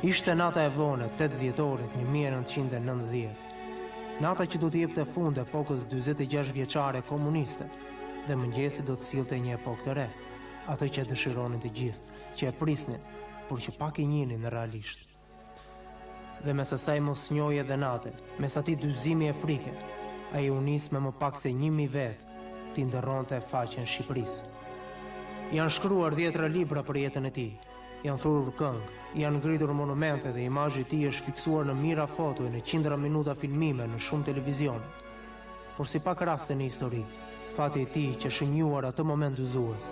Ishte nata e vonë, 8 dhjetorit 1990. Nata që do të jepte fund epokës 46 vjeçare komuniste dhe mëngjesi do të sillte një epokë të re, atë që e dëshironin të gjithë, që e prisnin, por që pak i njihnin realisht. Dhe mes asaj mosnjohje dhe nate, mes atij dyzimi e frike, ai u nis me më pak se 1000 vetë t'i ndërronte faqen Shqipërisë. Janë shkruar 10 libra për jetën e tij, janë thurur këngë, janë ngritur monumente dhe imazhi i tij është fiksuar në mijëra foto e në qindra minuta filmime në shumë televizione. Por si pak raste në histori, fati i tij që shënjuar atë moment dyzues,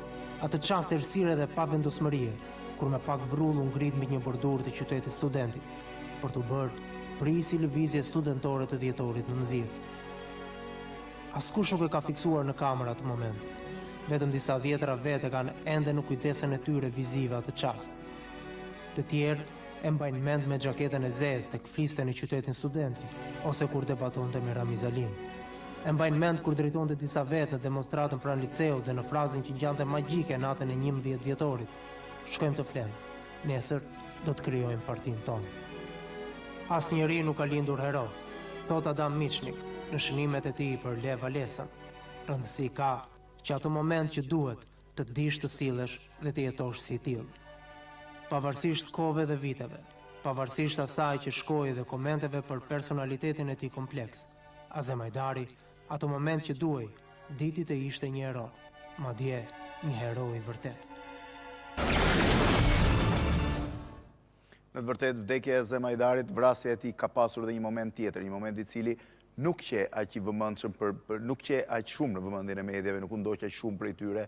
atë çast errësire dhe pavendosmërie, kur me pak vrull u ngrit mbi një bordur të qytetit studentit, për të bërë prisi lëvizjes studentore të dhjetorit 90. Askush nuk e ka fiksuar në kamerë atë moment. Vetëm disa dhjetra vete kanë ende në kujdesen e tyre vizive atë çast. Të tjerë e mbajnë mend me xhaketën e zezë tek fliste në qytetin studentit, ose kur debatonte me Ramizalin. E mbajnë mend kur drejtonte disa vetë në demonstratën pranë liceut dhe në frazën që ngjante magjike natën e 11 dhjetorit. Shkojmë të flemë. Nesër do të krijojmë partinë tonë. Asnjëri nuk ka lindur hero, thot Adam Michnik në shënimet e tij për Lev Walesën. Rëndësi ka që atë moment që duhet të dish të sillesh dhe të jetosh si i tillë. Pavarësisht kohëve dhe viteve, pavarësisht asaj që shkoi dhe komenteve për personalitetin e tij kompleks, Azem Hajdari, atë moment që duhej, diti të ishte një hero, madje një hero i vërtet. Në të vërtet, vdekja e Azem Hajdarit, vrasja e tij ka pasur dhe një moment tjetër, një moment i cili nuk që aq i vëmendshëm nuk që aq shumë në vëmendjen e medjave, nuk u ndoq aq shumë prej tyre,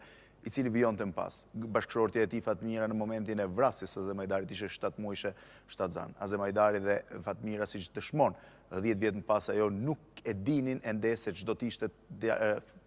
i cili vijonte më pas. Bashkëshortja e tij Fatmira në momentin e vrasjes së Azem Hajdarit ishte 7 muajshe shtatzan. Azem Hajdari dhe Fatmira, siç dëshmon 10 vjet më pas ajo, nuk e dinin ende se ç'do të ishte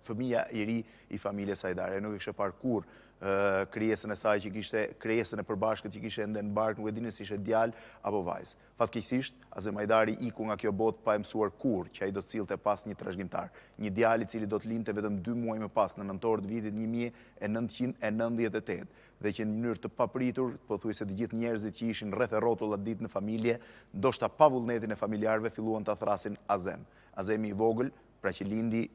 fëmia i ri i familjes Hajdari. Nuk e kishte parë kurrë krijesën e saj që kishte, krijesën e përbashkët që kishte ende në bark, nuk e dinin se ishte djalë apo vajzë. Fatkeqësisht, Azem Hajdari iku nga kjo botë pa e mësuar kurrë që ai do të sillte pas një trashëgimtar, një djalë i cili do të lindte vetëm 2 muaj më pas, në nëntor të vitit 1998, dhe që në mënyrë të papritur, pothuajse të gjithë njerëzit që ishin rreth e rrotullat ditë në familje, ndoshta pa vullnetin e familjarëve, filluan ta thrasin Azem. Azemi i vogël, pra që lindi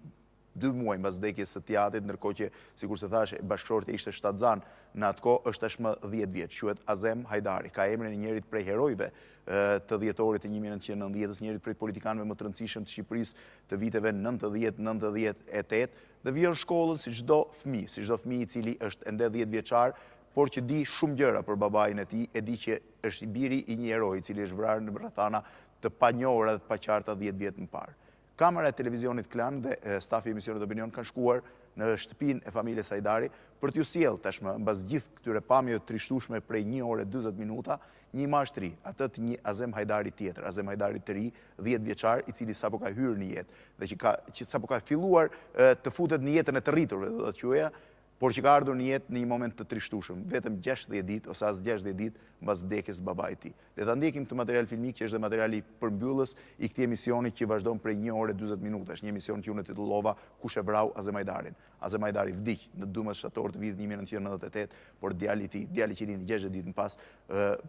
2 muaj mbas vdekjes së teatrit, ndërkohë që, sikur se thash, bashkëshortja ishte shtatzan në atë kohë, është tashmë 10 vjeç. Quhet Azem Hajdari. Ka emrin e njërit prej herojve të dhjetorit të 1990-s, njërit prej politikanëve më të rëndësishëm të Shqipërisë të viteve 90-98, dhe vijon shkollën si çdo fëmijë i cili është ende 10 vjeçar, por që di shumë gjëra për babain e tij, e di që është i biri i një heroi i cili është vrarë në rrethana të panjohura dhe të paqarta 10 vjet më parë. Kamera e televizionit Klan dhe stafi i emisionit Opinion kanë shkuar në shtëpinë e familjes Hajdari për t'ju sjellë tashmë, mbas gjithë këtyre pamjeve të trishtueshme prej 1 ore 40 minuta, një imazh të ri, atë të një Azem Hajdari tjetër, Azem Hajdari të ri, 10 vjeçar, i cili sapo ka hyrë në jetë dhe që sapo ka filluar të futet në jetën e të rriturve, do të quaja, por që ka ardhur në jetë në një moment të trishtueshëm, vetëm 60 ditë ose as 60 ditë mbas vdekjes së babait të tij. Le ta ndjekim këtë material filmik që është dhe materiali përmbyllës i këtij emisioni që vazhdon prej 1 ore 40 minuta. Është një emision që unë e titullova Kush e vrau Azem Hajdarin. Azem Hajdari vdiq në 12 shtator të vitit 1998, por djali i tij, djali që lindi 60 ditë më pas,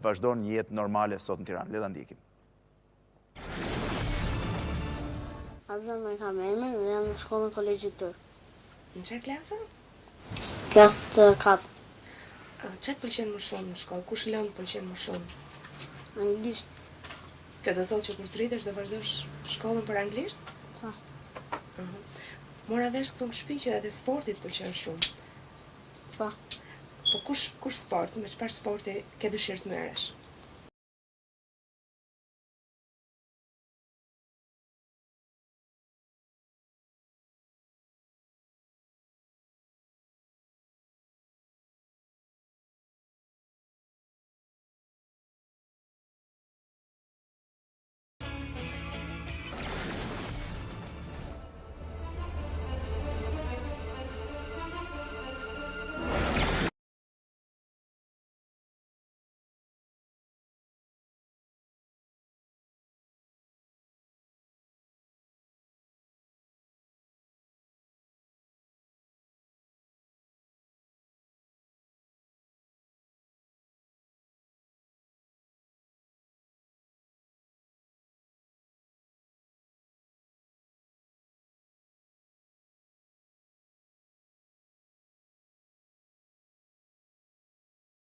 vazhdon një jetë normale sot në Tiranë. Le ta ndjekim. Azem e kam emrin dhe jam në shkollën kolegjit turk. Në çfarë klase? Klasë të 4. Çfarë të pëlqen më shumë në shkollë? Kush lëng pëlqen më shumë? Anglisht. Kjo do thotë që kur të rritesh do vazhdosh shkollën për anglisht? Po. Mora vesh këtu në shtëpi që edhe sporti të pëlqen shumë. Po. Po kush sport, me çfarë sporti ke dëshirë të merresh?